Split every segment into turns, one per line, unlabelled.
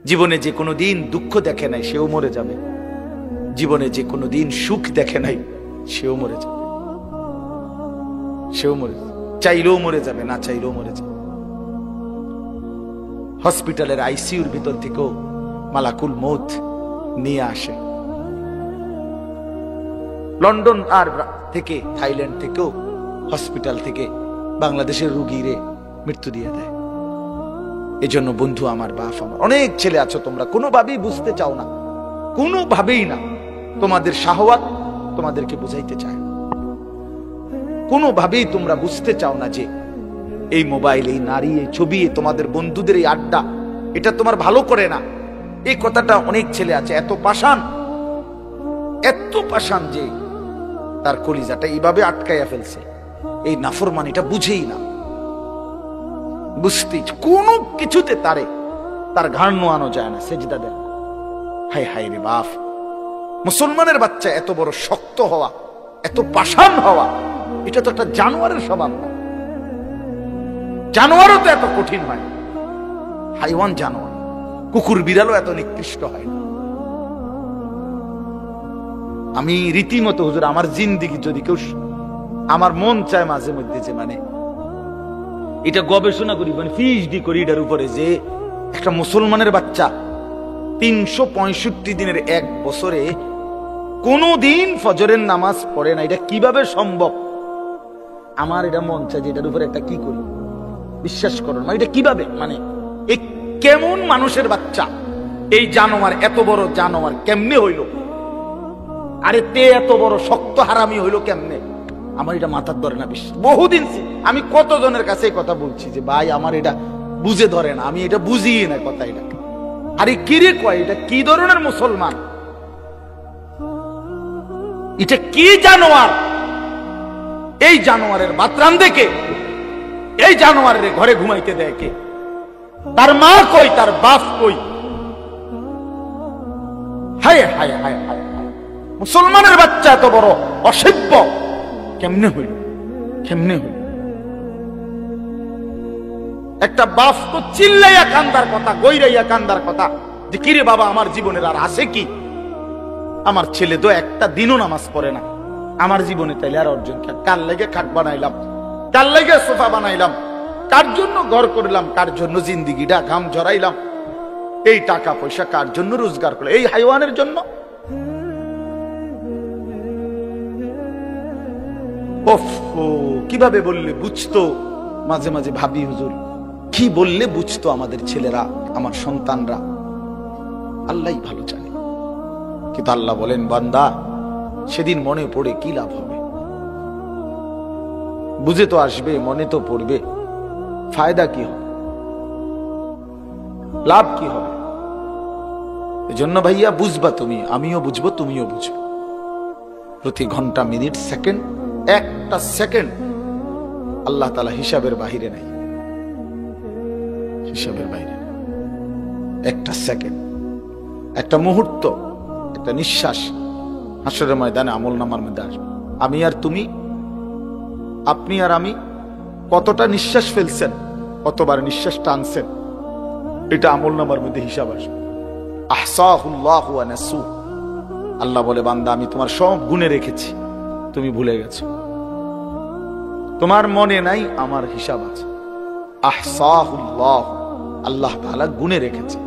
জীবনে যে কোনো দিন দুঃখ দেখে নাই সেও মরে যাবে, জীবনে যে কোনো দিন সুখ দেখে নাই সেও মরে যাবে, সেও মরে যাবে, চাইলেও মরে যাবে, না চাইলেও মরে যাবে। হসপিটালের আইসিইউর ভিতর থেকেও মালাকুল মৌত নিয়ে আসে, লন্ডন আর থেকে থাইল্যান্ড থেকেও হসপিটাল থেকে বাংলাদেশের রোগীরে মৃত্যু দিয়ে দেয়। এজন্য বন্ধু আমার, বাপ আমার, অনেক ছেলে আছো তোমরা কোনোভাবেই বুঝতে চাও না, কোনোভাবেই না, তোমাদের শাহওয়াত তোমাদেরকে বুঝাইতে চায় না, কোনোভাবেই তোমরা বুঝতে চাও না যে এই মোবাইল, এই নারী, এই ছবি, তোমাদের বন্ধুদের এই আড্ডা, এটা তোমার ভালো করে না। এই কথাটা অনেক ছেলে আছে এত পাষাণ, এত পাষাণ যে তার কলিজাটা এইভাবে আটকাইয়া ফেলছে, এই নাফরমানিটা বুঝেই না, বুঝতে কোনো কিছুতে তার ঘাড় নোয়ানো যায় না, সেজদা দেয়। হায় হায় রে বাপ, মুসলমানের বাচ্চা এত বড় শক্ত হওয়া, এত পাষাণ হওয়া, এটা তো একটা জানোয়ারের স্বভাব না। জানোয়ারও তো এত কঠিন হয়, হাইওয়ান জানোয়ার, কুকুর বিড়ালও এত নিকৃষ্ট হয় না। আমি রীতিমতো হুজুর আমার জিন্দিগি যদি কেউ, আমার মন চায় মাঝে মধ্যে যে মানে এটা গবেষণা করি, মানে পিএইচডি করি এটার উপরে, যে একটা মুসলমানের বাচ্চা 365 দিনের এক বছরে কোনদিন ফজরের নামাজ পড়ে না, এটা কিভাবে সম্ভব? আমার এটা মন চায় যে এটার উপরে একটা কি করি, বিশ্বাস করুন এটা কিভাবে, মানে এই কেমন মানুষের বাচ্চা, এই জানোয়ার, এত বড় জানোয়ার কেমনে হইল? আরে তে এত বড় শক্ত হারামি হইল কেমনে? আমার এটা মাথার ধরে না বিশ্বাস। বহুদিন আমি কতজনের কাছে কথা বলছি যে ভাই আমার এটা বুঝে ধরে না, আমি এটা বুঝি না কথা এটা। আরে কি রে কয়, এটা কি ধরনের মুসলমান, এটা কি জানোয়ার? এই জানোয়ারের বাতরান দেখে এই জানোয়ারের ঘরে ঘুমাইতে দেয় কে? তার মা কই, তার বাপ কই? হায় হায় হায় হায়, মুসলমানের বাচ্চা এত বড় অসভ্য কেমনে হইল, কেমনে হইল? একটা বাপ তো চিল্লাইয়া কান্দার কথা, গইরাইয়া কান্দার কথা যে কিরে বাবা আমার জীবনের আর আছে কি? আমার ছেলে তো একটা দিনও নামাজ পড়ে না, আমার জীবনে তাইলে আর অর্জন কি? কার লেগে খাট বানাইলাম, কার লেগে সোফা বানাইলাম, কার জন্য ঘর করলাম, কার জন্য জিন্দিগিটা ঘাম ঝরাইলাম, এই টাকা পয়সা কার জন্য রোজগার করলাম? এই হাইওয়ানের জন্য? কিভাবে বললে বুঝতো? মাঝে মাঝে ভাবি হুজুর কি বললে বুঝতো আমাদের ছেলেরা, আমার সন্তানরা? আল্লাহই ভালো জানে। কিন্তু আল্লাহ বলেন বান্দা সেদিন মনে পড়ে কি লাভ হবে? বুঝে তো আসবে, মনে তো পড়বে, ফায়দা কি হবে, লাভ কি হবে? এজন্য ভাইয়া বুঝবা তুমি, আমিও বুঝবো, তুমিও বুঝবো। প্রতি ঘন্টা, মিনিট, সেকেন্ড, একটা সেকেন্ড আল্লাহ তাআলা হিসাবের বাহিরে নাই, হিসাবের বাইরে। একটা সেকেন্ড, একটা মুহূর্ত, একটা নিঃশ্বাস হাসরের ময়দানে আমলনামার মধ্যে আসবে। আমি আর তুমি, আপনি আর আমি কতটা নিঃশ্বাস ফেলছেন, কতবার নিঃশ্বাস টানছেন, এটা আমলনামার মধ্যে হিসাব আসবে। আহসাহুল্লাহু ওয়া নাসু, আল্লাহ বলে বান্দা আমি তোমার সব গুণে রেখেছি, তুমি ভুলে গেছো, তোমার মনে নাই, আমার হিসাব আছে। আহসাহুল্লাহ, আল্লাহ তাআলা গুণে রেখেছে।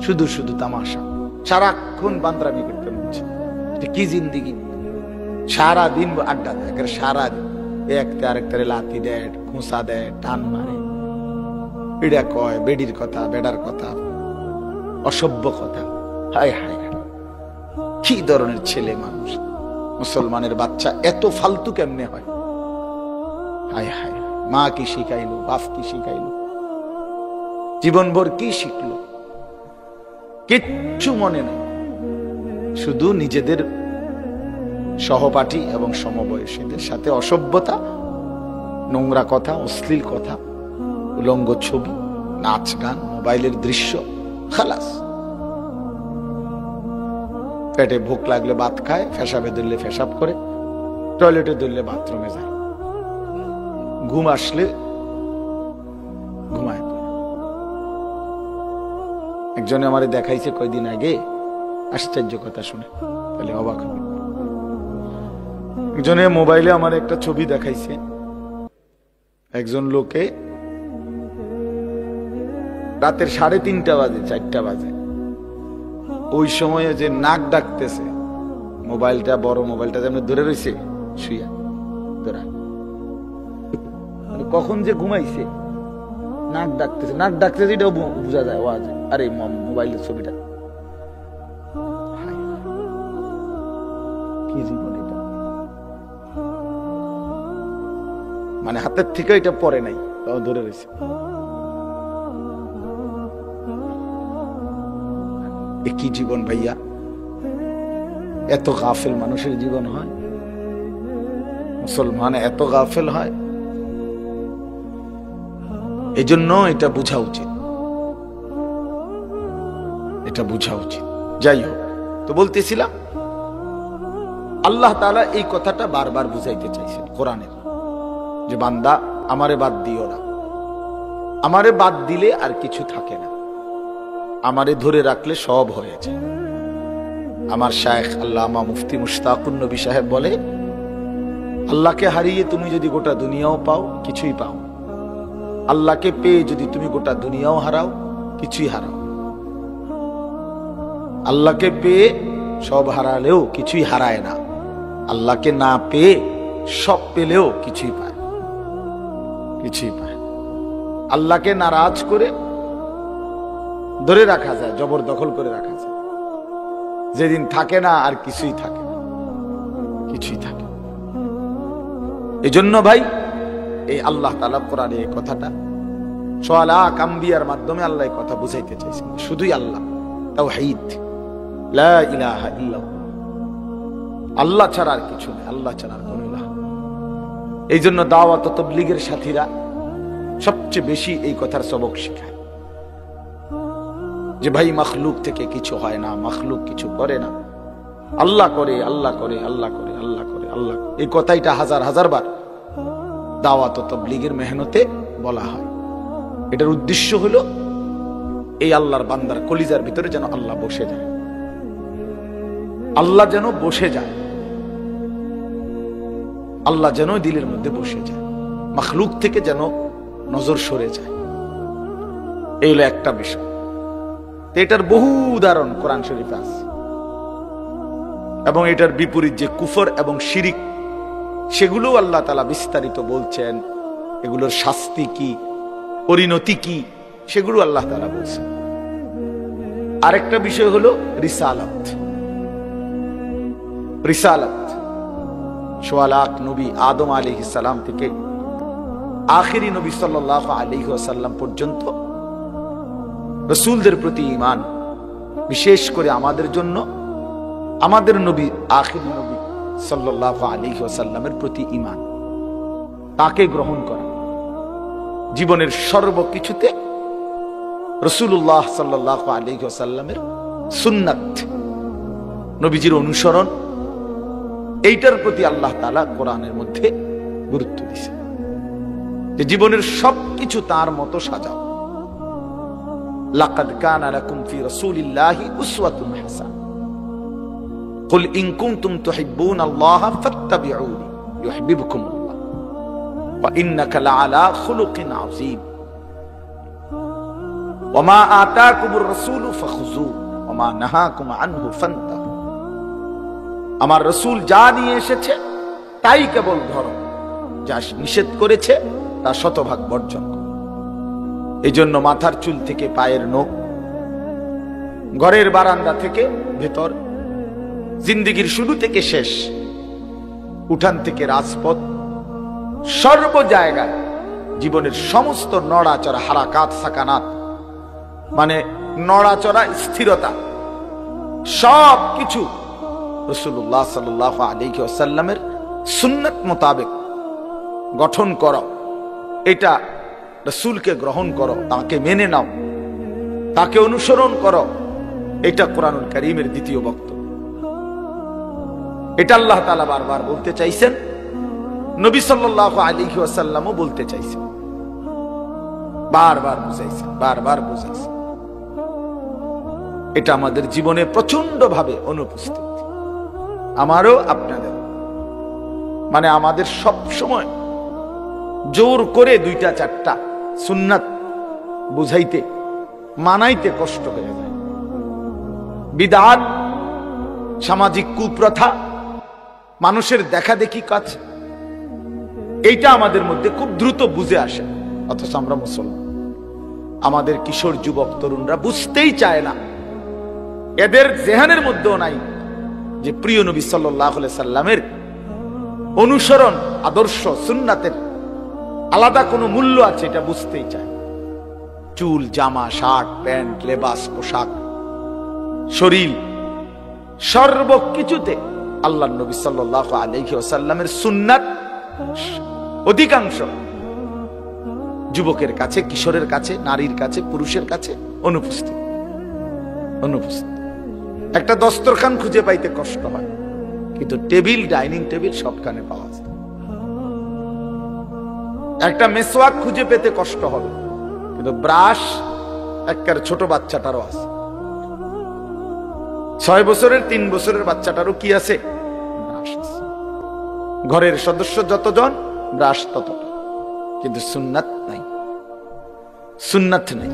শুধু শুধু তামাশা, সারাক্ষণ বান্দরামি করতে হচ্ছে। এটা কি জিন্দিগি? সারাদিন আড্ডা দেয়, সারাদিন একটা আরেকটারে লাথি দেয়, ঘুষা দেয়, টান মারে, পিড়া কয়, বেডির কথা, বেডার কথা, অসভ্য কথা। হায় হায়, কি ধরনের ছেলে মানুষ! মুসলমানের বাচ্চা এত ফালতু কেমনে হয়? হায় হায়, মা কি শিখাইলো, বাপ কি শিখাইলো, জীবনভর কি শিখলো, কিচ্ছু মনে নেই। শুধু নিজেদের সহপাঠী এবং সমবয়সীদের সাথে অসভ্যতা, নোংরা কথা, অশ্লীল কথা, উলঙ্গ ছবি, নাচ গান, মোবাইলের দৃশ্য, খালাস। পেটে ভুক লাগলে ভাত খায়, ফেসাবে ধরলে ফেসাব করে, টয়লেটে ধরলে বাথরুমে যায়, ঘুম আসলে ঘুমায়। একজনে আমারে দেখাইছে কয়দিন আগে, আশ্চর্য কথা শুনে তাহলে অবাক হবে। একজনে মোবাইলে আমার একটা ছবি দেখাইছে, একজন লোকে রাতের 3:30 বাজে 4টা বাজে ওই সময়ে যে নাক ডাকতেছে, মোবাইলটা বড় মোবাইলটা যেমন ধরে রয়েছে শুইয়া ধরা, কখন যে ঘুমাইছে নাক ডাকতেছে, নাক ডাকতেছে এটাও বোঝা যায় আওয়াজ। আরে মোবাইলের ছবিটা কি জীবন এটা, মানে হাতের থেকে এটা পরে নাই, তাও ধরে রয়েছে। কি জীবন ভাইয়া, এত গাফেল মানুষের জীবন হয়, মুসলমান এত গাফেল হয়। এই জন্য এটা বোঝা উচিত, এটা বোঝা উচিত। যাই হোক, তো বলতেছিলাম আল্লাহ তাআলা এই কথাটা বারবার বুঝাইতে চাইছেন কোরআনের, যে বান্দা আমারে বাদ দিও না, আমারে বাদ দিলে আর কিছু থাকে না, আমারে ধরে রাখলে সব হয়েছে। আমার শায়েখ আল্লামা মুফতি মুশতাকুন নবী সাহেব বলে, আল্লাহকে হারিয়ে তুমি যদি গোটা দুনিয়াও পাও কিছুই পাও, আল্লাহকে পেয়ে যদি তুমি গোটা দুনিয়াও হারাও কিছুই হারাও। আল্লাহকে পেয়ে সব হারালেও কিছুই হারায় না, আল্লাহকে না পেয়ে সব পেলেও কিছুই পায়, কিছুই পায়। আল্লাহকে নারাজ করে ধরে রাখা যায়, জবরদখল করে রাখা যায়, যেদিন থাকে না আর কিছুই থাকে না, কিছুই থাকে। এই জন্য ভাই এই আল্লাহ তাআলা কোরআনে এই কথাটা সোয়ালাক আম্বিয়ার মাধ্যমে আল্লাহ এই কথা বুঝাইতে চাইছেন, শুধুই আল্লাহ, তাওহীদ, লা ইলাহা ইল্লাল্লাহ, আল্লাহ ছাড়া আর কিছু নেই, আল্লাহ ছাড়া আর কোনো ইলাহ। এই জন্য দাওয়াত ও তাবলীগের সাথীরা সবচেয়ে বেশি এই কথার সবক শেখায় যে ভাই মাখলুক থেকে কিছু হয় না, মাখলুক কিছু করে না, আল্লাহ করে, আল্লাহ করে, আল্লাহ করে, আল্লাহ করে, আল্লাহ। এই কথাইটা হাজার হাজার বার দাওয়াত ও তাবলীগের মেহনতে বলা হয়। এটার উদ্দেশ্য হলো এই আল্লাহর বান্দার কলিজার ভিতরে যেন আল্লাহ বসে যায়, আল্লাহ যেন বসে যায়, আল্লাহ যেন দিলের মধ্যে বসে যায়, মাখলুক থেকে যেন নজর সরে যায়। এই হলো একটা বিষয়। এটার বহু উদাহরণ কোরআন শরীফে আছে, এবং এটার বিপরীত যে কুফর এবং শিরিক, সেগুলো আল্লাহ তাআলা বিস্তারিত বলছেন, এগুলোর শাস্তি কি, পরিণতি কি, সেগুলো আল্লাহ তাআলা বলছেন। আরেকটা বিষয় হলো রিসালাত। রিসালাত, সোয়ালাক নবী আদম আলাইহিস সালাম থেকে আখিরি নবী সাল্লাল্লাহু আলাইহি ওয়াসাল্লাম পর্যন্ত রাসূলদের প্রতি ঈমান, বিশেষ করে আমাদের জন্য আমাদের নবী আখিরি নবী সাল্লাল্লাহু আলাইহি ওয়াসাল্লামের প্রতি ঈমান, তাকে গ্রহণ করা, জীবনের সর্বকিছুতে রাসূলুল্লাহ সাল্লাল্লাহু আলাইহি ওয়াসাল্লামের সুন্নাত, নবীজির অনুসরণ, এইটার প্রতি আল্লাহ তাআলা কোরআনের মধ্যে গুরুত্ব দিয়েছেন যে জীবনের সবকিছু তার মতো সাজাও। লাকাদ কানা লাকুম ফি রাসূলিল্লাহি উসওয়াতুন হাসানাহ, কুল ইন কুনতুম তুহিব্বুনাল্লাহা ফাত্তাবিউনি ইউহিব্বুকুমুল্লাহ ওয়া ইন্নাকা লাআলা খুলুকিন আযীম ওয়া মা আতাকুমুর রাসূলু ফাখুযুহু ওয়া মা নাহাকুম আনহু ফান্তাহু। আমার রাসূল যা নিয়ে এসেছে তাই কেবল ধরো, যা নিষেধ করেছে তা শতভাগ বর্জন করো। এই জন্য মাথার চুল থেকে পায়ের নখ, ঘরের বারান্দা থেকে ভেতর, জিন্দেগির শুরু থেকে শেষ, উঠান থেকে রাজপথ, সর্ব জায়গায় জীবনের সমস্ত নড়াচড়া, হারাকাত সাকানাত, মানে নড়াচড়া, স্থিরতা, সব কিছু রাসূলুল্লাহ সাল্লাল্লাহু আলাইহি ওয়াসাল্লামের সুন্নাত মোতাবেক গঠন করো। এটা রাসূলকে গ্রহণ করো, তাকে মেনে নাও, তাকে অনুসরণ করো। এটা কোরআনুল কারীমের দ্বিতীয় বক্তব্য। এটা আল্লাহ তাআলা বারবার বলতে চাইছেন, নবী সাল্লাল্লাহু আলাইহি ওয়াসাল্লামও বলতে চাইছেন, বারবার বুঝাইছেন, বারবার বুঝাইছেন। এটা আমাদের জীবনে প্রচন্ডভাবে অনুপস্থিত, আমারও আপনাদের। মানে আমাদের সব সময় জোর করে 2-4টা সুন্নাত বুঝাইতে মানাইতে কষ্ট হয়ে যায়। বিদআত, সামাজিক কুপ্রথা, মানুষের দেখাদেখি কাজ, এইটা আমাদের মধ্যে খুব দ্রুত বুঝে আসে। অথচ আমরা মুসলমান, আমাদের কিশোর যুবক তরুণরা বুঝতেই চায় না, এদের জেহানের মধ্যেও নাই যে প্রিয় নবী সাল্লাল্লাহু আলাইহি সাল্লামের অনুসরণ, আদর্শ, সুন্নাতের আলাদা কোনো মূল্য আছে, এটা বুঝতেই চায়। চুল, জামা, শার্ট, প্যান্ট, লেবাস, পোশাক, শরীর, সর্বকিছুতে আল্লাহর নবী সাল্লাল্লাহু আলাইহি ওয়াসাল্লামের সুন্নাত অধিকাংশ যুবকের কাছে, কিশোরের কাছে, নারীর কাছে, পুরুষের কাছে অনুপস্থিত। একটা দস্তরখান খুঁজে পাইতে কষ্ট হয়, কিন্তু টেবিল, ডাইনিং টেবিল সবখানে পাওয়া যায়। একটা মেসওয়াক খুঁজে পেতে কষ্ট হবে, কিন্তু ব্রাশ একবারে ছোট বাচ্চাটারও আছে। 6 বছরের, 3 বছরের বাচ্চাটারও কি আছে? ব্রাশ আছে। ঘরের সদস্য যতজন, ব্রাশ ততটা, কিন্তু সুন্নাত নাই। সুন্নাত নাই।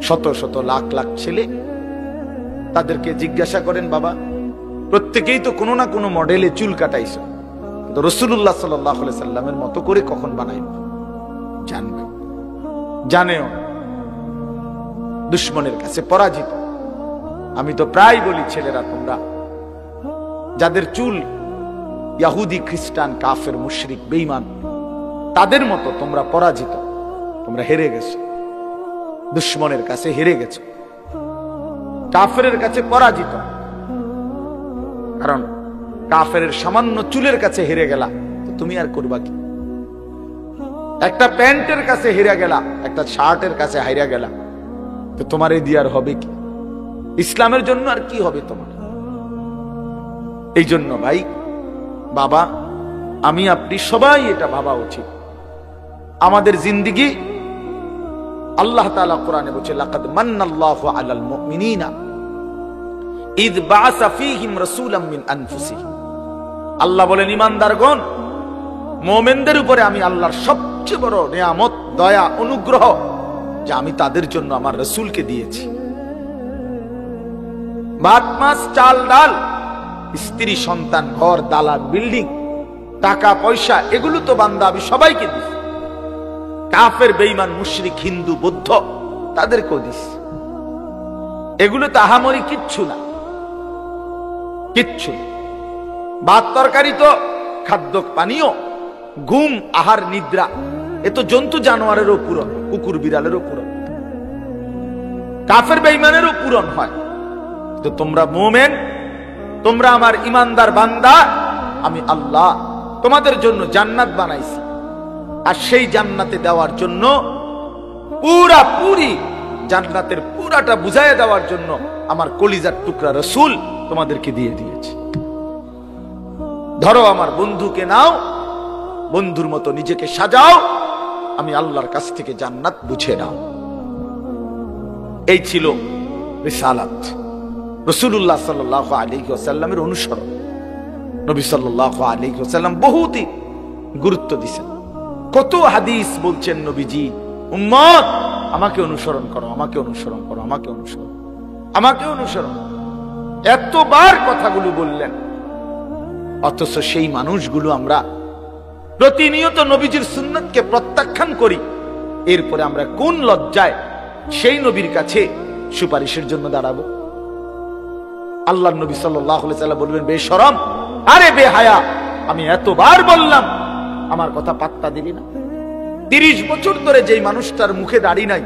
শত শত লাখ লাখ ছেলে, তাদেরকে জিজ্ঞাসা করেন, বাবা প্রত্যেকেই তো কোনো না কোনো মডেলে চুল কাটাইছো, কিন্তু রাসূলুল্লাহ সাল্লাল্লাহু আলাইহি সাল্লামের মতো করে কখন বানাইব? জানবে, জানেও, দুশ্মনের কাছে পরাজিত। আমি তো প্রায় বলি, ছেলেরা তোমরা যাদের চুল ইহুদি, খ্রিস্টান, কাফের, মুশরিক, বেঈমান, তাদের মতো তোমরা পরাজিত, তোমরা হেরে গেছো, দুশ্মনের কাছে হেরে গেছো, কাফেরের কাছে পরাজিত। কারণ কাফেরের সামান্য চুলের কাছে হেরে গেলা, তো তুমি আর করবা কি? একটা প্যান্টের কাছে হেরে গেলা, একটা শার্টের কাছে হাইরা গেলা, তো তোমার এই দিয়ে আর হবে কি? ইসলামের জন্য আর কি হবে তোমার? এই জন্য ভাই, বাবা, আমি আপনি সবাই এটা ভাবা উচিত। আমাদের জিন্দেগি, আল্লাহ তাআলা কোরআনে বলছে, লাকাদ মান্নাল্লাহু আলাল মুমিনিনা ইয বাআসা ফীহিম রাসূলাম মিন আনফুসিহিম। আল্লাহ বলেন, ঈমানদারগণ, মুমিনদের উপরে আমি আল্লাহর সবচেয়ে বড় নিয়ামত, দয়া, অনুগ্রহ, যে আমি তাদের জন্য আমার রাসূলকে দিয়েছি। ভাত, মাছ, চাল, ডাল, স্ত্রী, সন্তান, ঘর, দালান, বিল্ডিং, টাকা পয়সা, এগুলো তো বান্দা আমি সবাইকে দিই। কাফের, বেঈমান, মুশরিক, হিন্দু, বৌদ্ধ, তাদেরকেও দিস। এগুলো তো আহামরি কিচ্ছু না, কিচ্ছু না। ভাত তরকারি তো খাদ্য, পানীয়, ঘুম, আহার, নিদ্রা, এ তো জন্তু জানোয়ারেরও পূরণ, কুকুর বিড়ালেরও পূরণ, কাফের বেঈমানেরও পূরণ হয়। তো তোমরা মুমিন, তোমরা আমার ইমানদার বান্দা, আমি আল্লাহ তোমাদের জন্য জান্নাত বানাইছি। আর সেই জান্নাতে দেওয়ার জন্য, পুরি জান্নাতের পুরাটা বুঝাইয়া দেওয়ার জন্য আমার কলিজার টুকরা রাসূল তোমাদেরকে দিয়ে দিয়েছি। ধরো, আমার বন্ধুকে নাও, বন্ধুর মতো নিজেকে সাজাও, আমি আল্লাহর কাছ থেকে জান্নাত বুঝে নাও। এই ছিল রিসালাত, রাসূলুল্লাহ সাল্লাল্লাহু আলাইহি ওয়াসাল্লামের অনুসরণ। নবী সাল্লাল্লাহু আলাইহি ওয়াসাল্লাম বহুতই গুরুত্ব দিয়েছেন। কত হাদিস বলছেন নবীজি, উম্মত আমাকে অনুসরণ করো, আমাকে অনুসরণ করো, আমাকে অনুসরণ, আমাকে অনুসরণ, এতবার কথাগুলো বললেন। অথচ সেই মানুষগুলো আমরা প্রতিনিয়ত নবীজির সুন্নাতকে প্রত্যাখ্যান করি। এরপরে আমরা কোন লজ্জায় সেই নবীর কাছে সুপারিশের জন্য দাঁড়াবো? আল্লাহর নবী সাল্লাল্লাহু আলাইহি ওয়াসাল্লাম বলবেন, বেশরম, আরে বেহায়া, আমি এতবার বললাম, আমার কথা পাত্তা দিবি না? 30 বছর ধরে যেই মানুষটার মুখে দাড়ি নাই,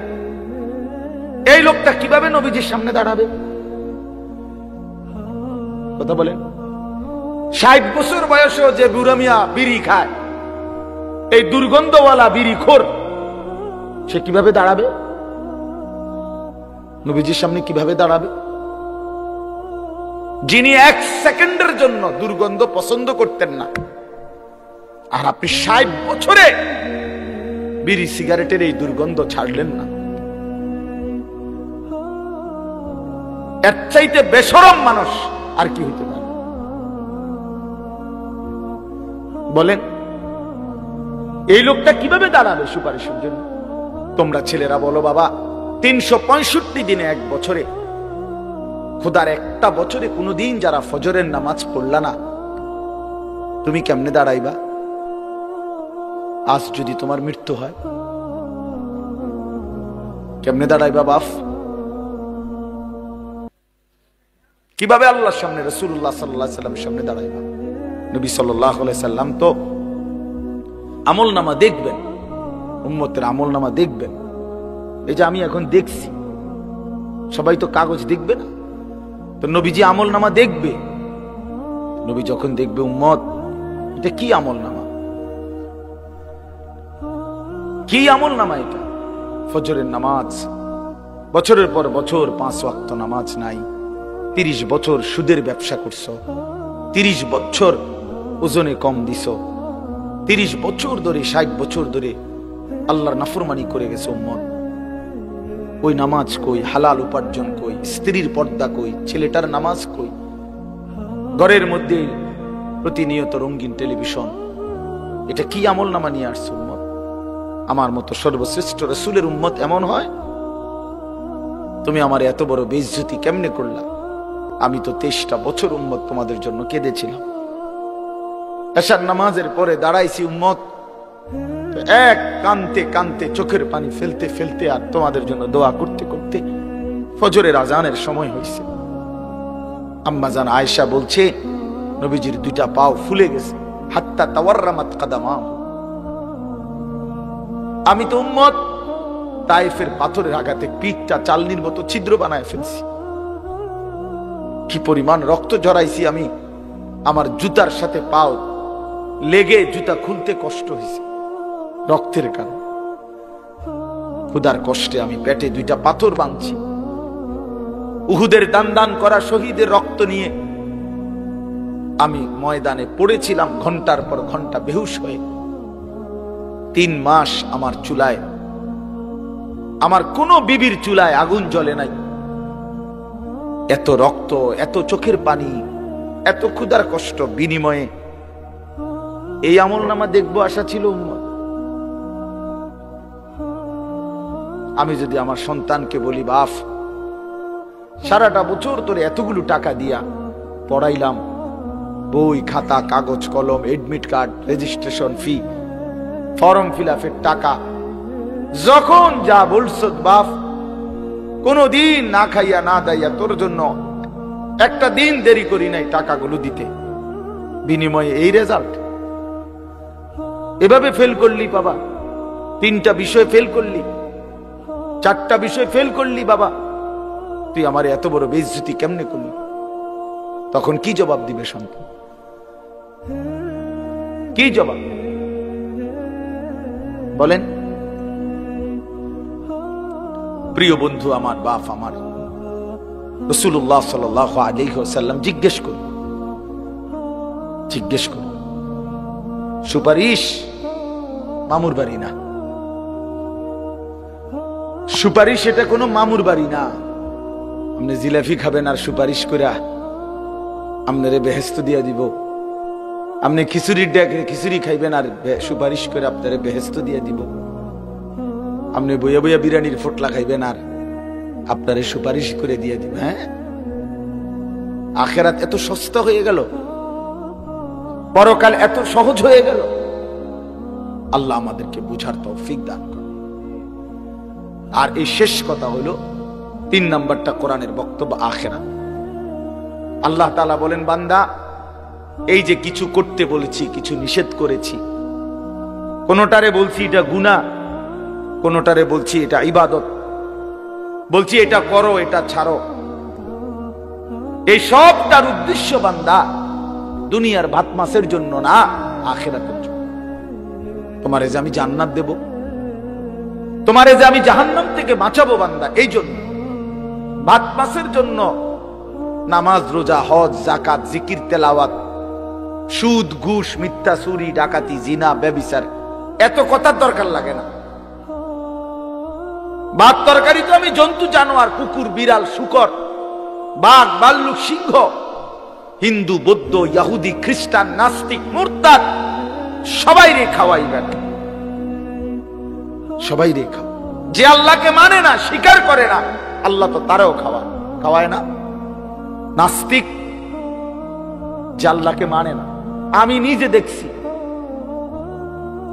এই লোকটা কিভাবে নবীজির সামনে দাঁড়াবে? কথা বলেন। 60 বছর বয়সেও যে বুড়া মিয়া বিড়ি খায়, এই দুর্গন্ধওয়ালা বিড়িখোর, সে কিভাবে দাঁড়াবে নবীজির সামনে? কিভাবে দাঁড়াবে? যিনি 1 সেকেন্ডের জন্য দুর্গন্ধ পছন্দ করতেন না, আর আপনি 60 বছরে বিড়ি সিগারেটের এই দুর্গন্ধ ছাড়লেন না। এর চাইতে বেশরম মানুষ আর কি হইতে পারে বলেন? এই লোকটা কিভাবে দাঁড়াবে সুপারিশের জন্য? তোমরা ছেলেরা বলো বাবা, 365 দিনে এক বছরে, খোদার একটা বছরে কোনোদিন যারা ফজরের নামাজ পড়লা না, তুমি কেমনে দাঁড়াইবা? আজ যদি তোমার মৃত্যু হয় কেমনে দাঁড়াইবা বাপ? কিভাবে আল্লাহর সামনে, রাসূলুল্লাহ সাল্লাল্লাহু আলাইহি সাল্লামের সামনে দাঁড়াইবা? নবী সাল্লাল্লাহু আলাইহি সাল্লাম তো আমলনামা দেখবেন, উম্মতের আমলনামা দেখবেন। এই যে আমি এখন দেখছি, সবাই তো কাগজ দেখবে না, তো নবীজি আমলনামা দেখবে। নবী যখন দেখবে উম্মত এটা কি আমলনামা, কি আমলনামা এটা? ফজরের নামাজ, বছরের পর বছর 5 ওয়াক্ত নামাজ নাই, 30 বছর সুদের ব্যবসা করছো, 30 বছর ওজনে কম দিছো, 30 বছর ধরে 60 বছর ধরে আল্লাহর নাফরমানি করে গেছে উম্মত। ওই নামাজ কই? হালাল উপার্জন কই? স্ত্রীর পর্দা কই? ছেলেটার নামাজ কই? ঘরের মধ্যে প্রতিনিয়ত রঙিন টেলিভিশন, এটা কি আমল নামা নিয়ে আসছে উম্মত? আমার মতো সর্বশ্রেষ্ঠ রাসূলের উম্মত এমন হয়? তুমি আমার এত বড় বেইজ্জতি কেমনে করলা? আমি তো 23টা বছর উম্মত তোমাদের জন্য কেঁদেছিলাম। এশার নামাজের পরে দাঁড়াইছি উম্মত, এক কানতে কানতে চোখের পানি ফেলতে ফেলতে আর তোমাদের জন্য দোয়া করতে করতে ফজরের আজানের সময় হয়েছে। আম্মা জান আয়েশা বলছে নবীজির 2টা পাও ফুলে গেছে, হাত্তা তাওয়াররামাত কাদামা। আমি তো উম্মত তায়েফের পাথরের আঘাতে পিঠটা চালনির মতো ছিদ্র বানায় ফেলছি। কি পরিমাণ রক্ত ঝরাইছি আমি, আমার জুতার সাথে পাও লেগে জুতা খুলতে কষ্ট হয়েছে রক্তের কারণে। ক্ষুধার কষ্টে আমি পেটে 2টা পাথর বাঁধছি। উহুদের দান দান করা শহীদের রক্ত নিয়ে আমি ময়দানে পড়েছিলাম ঘন্টার পর ঘন্টা বেহুশ হয়ে। 3 মাস আমার চুলায়, আমার কোন বিবির চুলায় আগুন জ্বলে নাই। এত রক্ত, এত চোখের পানি, এত ক্ষুধার কষ্ট বিনিময়ে এই আমলনামা দেখবো আশা ছিল উম্মত। আমি যদি আমার সন্তানকে বলি, বাপ সারাটা বছর তোরে এতগুলো টাকা দিয়া পড়াইলাম, বই খাতা কাগজ কলম admit card registration fee form fill আপের টাকা, যখন যা বলছ বাপ, কোনদিন না খাইয়া না দাইয়া তোর জন্য একটা দিন দেরি করি নাই টাকাগুলো দিতে, বিনিময়ে এই রেজাল্ট। এভাবে ফেল করলি বাবা, 3টা বিষয় ফেল করলি, 4টা বিষয় ফেল করলি বাবা, তুই আমার এত বড় বেইজ্জতি কেমনে করলি? তখন কি জবাব দিবে সন্তান? কি জবাব বলেন? প্রিয় বন্ধু আমার, বাপ আমার, রাসূলুল্লাহ সাল্লাল্লাহু আলাইহি ওয়াসাল্লাম জিজ্ঞেস করুন, সুপারিশ মামুর বাড়ি না, সুপারিশ এটা কোনো মামুর বাড়ি না। আপনি জিলাপি খাবেন আর সুপারিশ করে আপনারে বেহেশত দিয়া দিব, আপনি খিচুড়ি খাইবেন আর সুপারিশ করে আপনারে বেহেশত দিয়া দিব, আপনি বইয়া বইয়া বিরিয়ানির ফোটলা খাইবেন আর আপনারে সুপারিশ করে দিয়ে দিব। হ্যাঁ, আখেরাত এত সস্তা হয়ে গেল, পরকাল এত সহজ হয়ে গেল। আল্লাহ আমাদেরকে বুঝার তৌফিক দান করুন। আর এই শেষ কথা হলো 3 নাম্বারটা কোরআনের বক্তব্য, আখেরাত। আল্লাহ তাআলা বলেন, বান্দা এই যে কিছু করতে বলেছি, কিছু নিষেধ করেছি, কোনটারে বলছি এটা গুনাহ, কোনটারে বলছি এটা ইবাদত, বলছি এটা করো এটা ছাড়ো, এই সবটার উদ্দেশ্য বান্দা দুনিয়ার ভাত মাছের জন্য না, আখিরাতের জন্য। তোমারে যে আমি জান্নাত দেব, তোমারে যে আমি জাহান্নাম থেকে বাঁচাবো বান্দা, এই জন্য। ভাত মাছের জন্য নামাজ রোজা হজ যাকাত জিকির তেলাওয়াত সুদ ঘুষ মিথ্যা চুরি ডাকাতি জিনা ব্যভিচার এত কথার দরকার লাগে না। ভাত তরকারি তো আমি জন্তু জানোয়ার কুকুর বিড়াল শুকর বাঘ, ভাল্লুক, সিংহ, হিন্দু, বৌদ্ধ, ইহুদি, খ্রিস্টান, নাস্তিক, মুরতাদ সবাই রে খাওয়াইবেন, সবাই রে খাওয়া। যে আল্লাহকে মানে না, স্বীকার করে না, আল্লাহ তো তারাও খাওয়ায় না। নাস্তিক যে আল্লাহকে মানে না, আমি নিজে দেখছি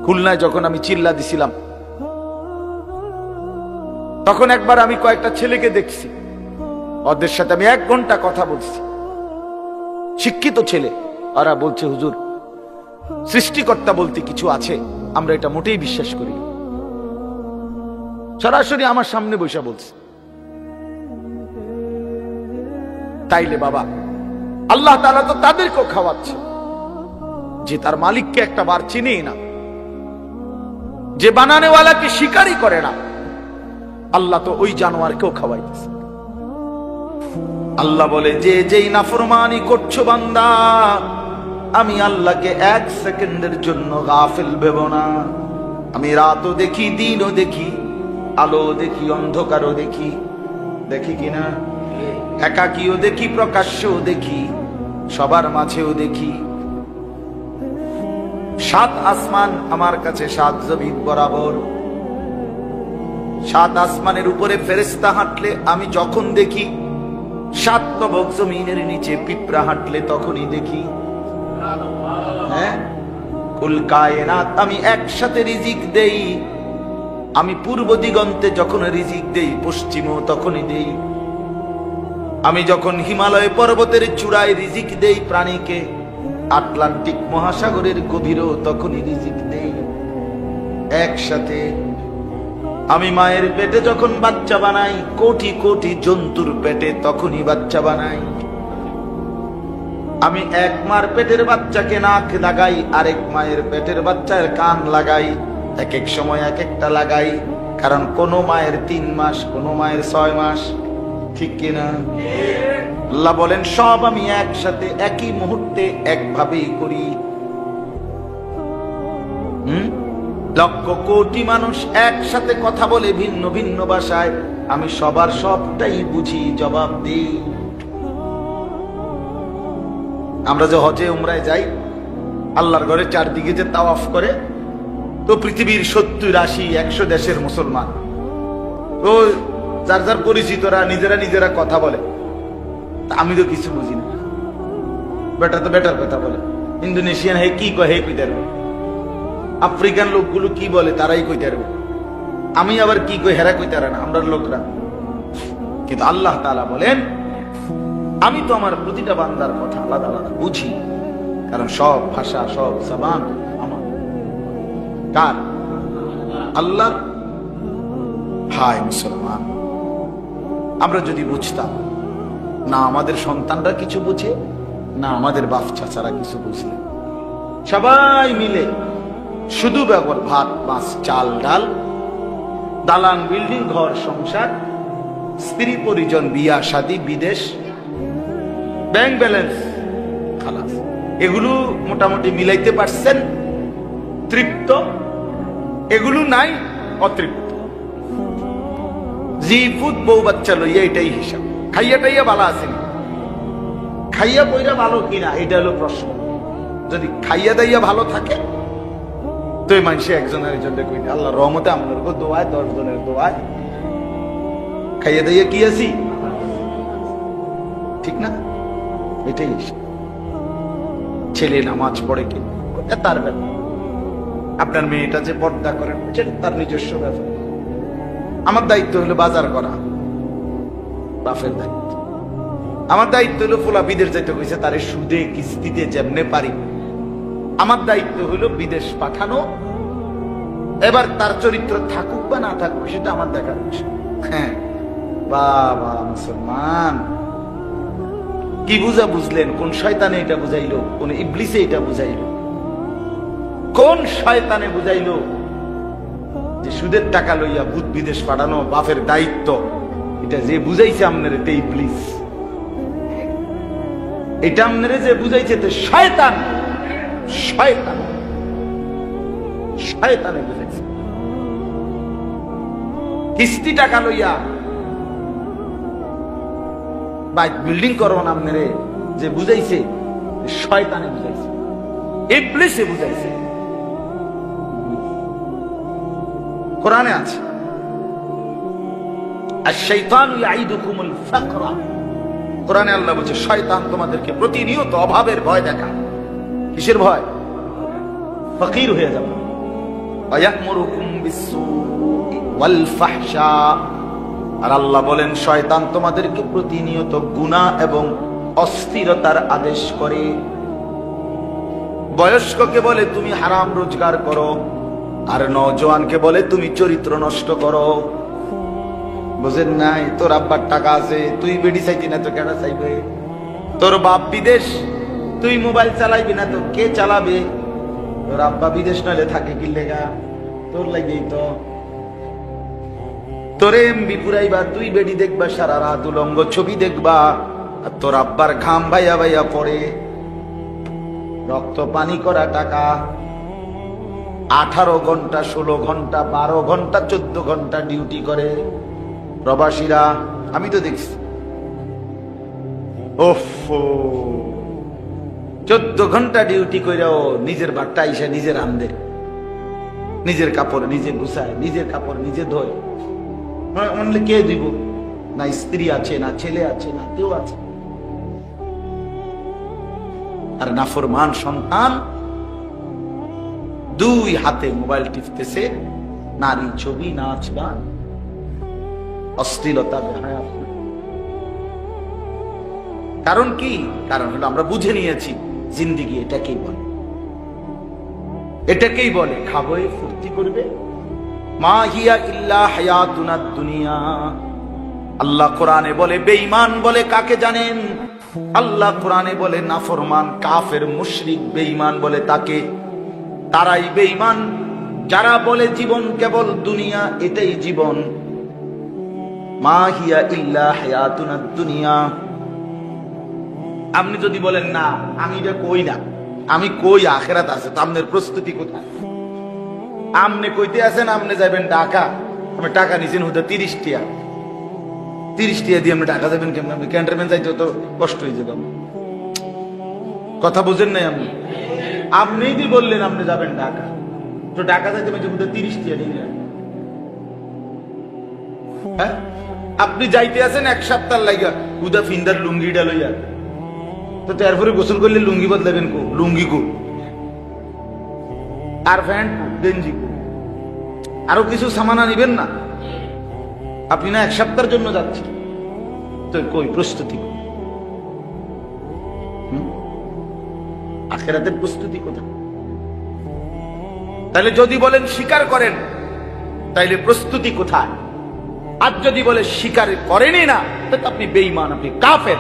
খুলনায় যখন আমি চিল্লা দিছিলাম, তখন একবার আমি কয়েকটা ছেলেকে দেখছি, ওদের সাথে আমি 1 ঘন্টা কথা বলছি, শিক্ষিত ছেলে। ওরা বলছে, হুজুর সৃষ্টিকর্তা বলতে কিছু আছে, আমরা এটা মোটেই বিশ্বাস করি। সরাসরি আমার সামনে বসে বলছে। তাইলে বাবা, আল্লাহ তাআলা তো তাদেরকেও খাওয়াচ্ছে যে তার মালিককে একটা বার চিনেই না, যে বানানেওয়ালাকে স্বীকারই করে না। আল্লাহ তো ওই জানোয়ারকেও খাওয়াইতেছে। আল্লাহ বলে, যে যেই নাফরমানি করছো বান্দা, আমি আল্লাহকে 1 সেকেন্ডের জন্য গাফিল ভেবো না। আমি রাতও দেখি, দিনও দেখি, আলো দেখি, অন্ধকারও দেখি, দেখি কিনা, একাকীও দেখি, প্রকাশ্যও দেখি, সবার মাঝেও দেখি। 7 আসমান আমার কাছে 7 জমিন বরাবর। 7 আসমানের উপরে ফেরেশতা হাঁটলে আমি যখন দেখি, 7 তবক জমিনের নিচে পিঁপড়া হাঁটলে তখনই দেখি। হ্যাঁ, কুল কায়নাত আমি একসাথে রিজিক দেই। আমি পূর্ব দিগন্তে যখন রিজিক দেই, পশ্চিমও তখনই দেই। আমি যখন হিমালয় পর্বতের চূড়ায় রিজিক দেই প্রাণীকে, আটলান্টিক মহাসাগরের গভীরেও তখনই রিজিক দেই একসাথে। আমি মায়ের পেটে যখন বাচ্চা বানাই, কোটি কোটি জন্তুর পেটে তখনই বাচ্চা বানাই। আমি এক মার পেটের বাচ্চাকে নাক লাগাই, আরেক মায়ের পেটের বাচ্চার কান লাগাই, এক এক সময় এক একটা লাগাই। কারণ কোন মায়ের 3 মাস, কোন মায়ের 6 মাস, ঠিক কিনা? আল্লাহ বলেন, সব আমি একসাথে একই মুহূর্তে একভাবেই করি। লক্ষ কোটি মানুষ একসাথে কথা বলে ভিন্ন ভিন্ন ভাষায়, আমি সবার সবটাই বুঝি, জবাব দিই। আমরা যে হজে উমরায় যাই, আল্লাহর ঘরে চারদিকে যে তাওয়াফ করে, তো পৃথিবীর 70, 80, 100 দেশের মুসলমান, তো যার যার পরিচিতরা নিজেরা নিজেরা কথা বলে। আমি তো কিছু বুঝি না, বেটা তো বেটার কথা বলে। ইন্দোনেশিয়ান হে কি কয়, হে কইতে পারবে। আফ্রিকান লোকগুলো কি বলে, তারাই কইতে পারবে। আমি আবার কি কই, হেরা কইতে পারে না, আমরা লোকরা। কিন্তু আল্লাহ তাআলা বলেন, আমি তো আমার প্রতিটা বান্দার কথা আলাদা আলাদা বুঝি, কারণ সব ভাষা, সব জবান আমার। কার? আল্লাহ। হায় মুসলমান, আমরা যদি বুঝতাম, না আমাদের সন্তানরা কিছু বুঝে, না আমাদের বাপ চাচারা কিছু বুঝে, সবাই মিলে শুধু ব্যবহার ভাত, মাছ, চাল, ডাল, দালান, বিল্ডিং, ঘর, সংসার, স্ত্রী, পরিজন, বিয়া, শাদী, বিদেশ, ব্যাংক ব্যালেন্স, খালাস। এগুলো মোটামুটি মিলাইতে পারছেন, তৃপ্ত। এগুলো নাই, অতৃপ্ত। জি ফুট, বউ বাচ্চা লইয়া, এটাই হিসাব। খাইয়া টাইয়া ভালো আছেন, খাইয়া পইরা ভালো কিনা, এটা হলো প্রশ্ন। যদি খাইয়া দাইয়া ভালো থাকে, তো মানুষে একজনের জন্য কই, আল্লাহর রহমতে আপনার দোয়ায়, 10 জনের দোয়ায় খাইয়া দাইয়া কি আছি, ঠিক না? এটাই ছেলে নামাজ পড়ে কি, তার ব্যাপার। আপনার মেয়েটা যে পর্দা করেন, সেটা তার নিজস্ব ব্যাপার। আমার দায়িত্ব হলো বাজার করা, বাপের দায়িত্ব। আমার দায়িত্ব হলো পোলা বিদেশ যাইতে কইছে, তারে সুদে কিস্তিতে যেমনে পারি, আমার দায়িত্ব হলো বিদেশ পাঠানো। এবার তার চরিত্র থাকুক বা না থাকুক, সেটা আমার দেখার বিষয়। হ্যাঁ বাবা মুসলমান, কি বুঝা বুঝলেন? কোন শয়তানে এটা বুঝাইলো? কোন ইবলিসে এটা বুঝাইলো? কোন শয়তানে বুঝাইলো যে সুদের টাকা লইয়া ভূত বিদেশ পাঠানো বাপের দায়িত্ব? এটা যে বুঝাইছে আপনারে, তে ইবলিস। এটা আপনারে যে বুঝাইছে, তে শয়তান। শয়তান, শয়তানে বুঝাইছে। কিস্তি টাকা লইয়া বিল্ডিং করো না আপনারে যে বুঝাইছে, শয়তানে বুঝাইছে, ইবলিসে বুঝাইছে। কোরআনে আছে আশ-শাইতানু ইয়াইদুকুমুল ফাকরা। কোরআনে আল্লাহ বলছে শয়তান তোমাদেরকে প্রতিনিয়ত অভাবের ভয় দেখায়। কিসের ভয়? ফকির হয়ে যাবে। ওয়ায়ামুরুকুম বিস-সুই ওয়াল ফাহশা। আর আল্লাহ বলেন শয়তান তোমাদেরকে প্রতিনিয়ত গুনাহ এবং অস্থিরতার আদেশ করে। বয়স্ককে বলে তুমি হারাম রোজগার করো, আর নওজোয়ানকে বলে তুমি চরিত্র নষ্ট করো। বুঝেন নাই? তোর আব্বার টাকা আছে, তুই বেডি চাইতি না তো কেন চাইবে? তোর বাপ বিদেশ, তুই মোবাইল চালাইবি না তো কে চালাবে? তোর আব্বা বিদেশ নইলে থাকে কি লেগা? তোর লাগেই তো। তোরে এমবি পুরাইবা, তুই বেডি দেখবা সারা রাত, উলঙ্গ ছবি দেখবা, আর তোর আব্বার ঘাম ভাইয়া ভাইয়া পড়ে। রক্ত পানি করা টাকা 18 ঘন্টা 16 ঘন্টা 12 ঘন্টা 14 ঘন্টা ডিউটি করে প্রবাসীরা। আমি তো দেখছি। ওফো, 14 ঘন্টা ডিউটি কইরাও নিজের ভাতটা আইসা নিজে রান্ধে, নিজের কাপড় নিজে গুছায়, নিজের কাপড় নিজে ধোয়। মানে কে দিব? না স্ত্রী আছে, না ছেলে আছে, না কেউ আছে। আর নাফরমান সন্তান 2 হাতে মোবাইল টিপতেছে, নারী ছবি, নাচ গান, অশ্লীলতা, বেহায়া। কারণ কি? কারণ হলো আমরা বুঝে নিয়েছি জিন্দেগি এটাকেই বলে, এটাকেই বলে খাবে ফুর্তি করবে। মা হিয়া ইল্লা হায়াতুনাদ দুনিয়া। আল্লাহ কোরআনে বলে বেঈমান বলে কাকে জানেন? আল্লাহ কোরআনে বলে নাফরমান, কাফের, মুশরিক বেঈমান বলে তাকে। তারাই বেঈমান যারা বলে জীবন কেবল দুনিয়া, এটাই জীবন। মা হিয়া ইল্লা হায়াতুনাদ দুনিয়া। আপনি যদি বলেন না আমি এটা কই না, আমি কই আখিরাত আছে, তো আপনার প্রস্তুতি কোথায়? আপনি কইতে আছেন আপনি যাবেন ঢাকা, আমি টাকা নিছেন হুদা 30 টাকা, 30 টাকা দিয়ে আপনি ঢাকা যাবেন কেমন? আপনি ক্যান্টনমেন্ট যাইতে তো কষ্ট হয়ে যাবে। কথা বুঝেন নাই আপনি? আপনি যদি বললেন আপনি যাবেন ঢাকা, তো ঢাকা যাইতে হুদা 30 টাকা দিয়ে। হ্যাঁ, আপনি যাইতে আছেন 1 সপ্তাহ লাগা হুদা ফিন্দার লুঙ্গিটা লইয়া, তো তারপরে গোসল করলে লুঙ্গি বদলাবেন কো? লুঙ্গি কো আর প্যান্ট গেঞ্জি কো? আরো কিছু সামানা নিবেন না? আপনি না 1 সপ্তাহের জন্য যাচ্ছেন, তো কই প্রস্তুতি? আখিরাতের প্রস্তুতি কোথায়? তাহলে যদি বলেন স্বীকার করেন, তাইলে প্রস্তুতি কোথায়? আর যদি বলে স্বীকার করেনই না, তো আপনি বেঈমান, আপনি কাফের,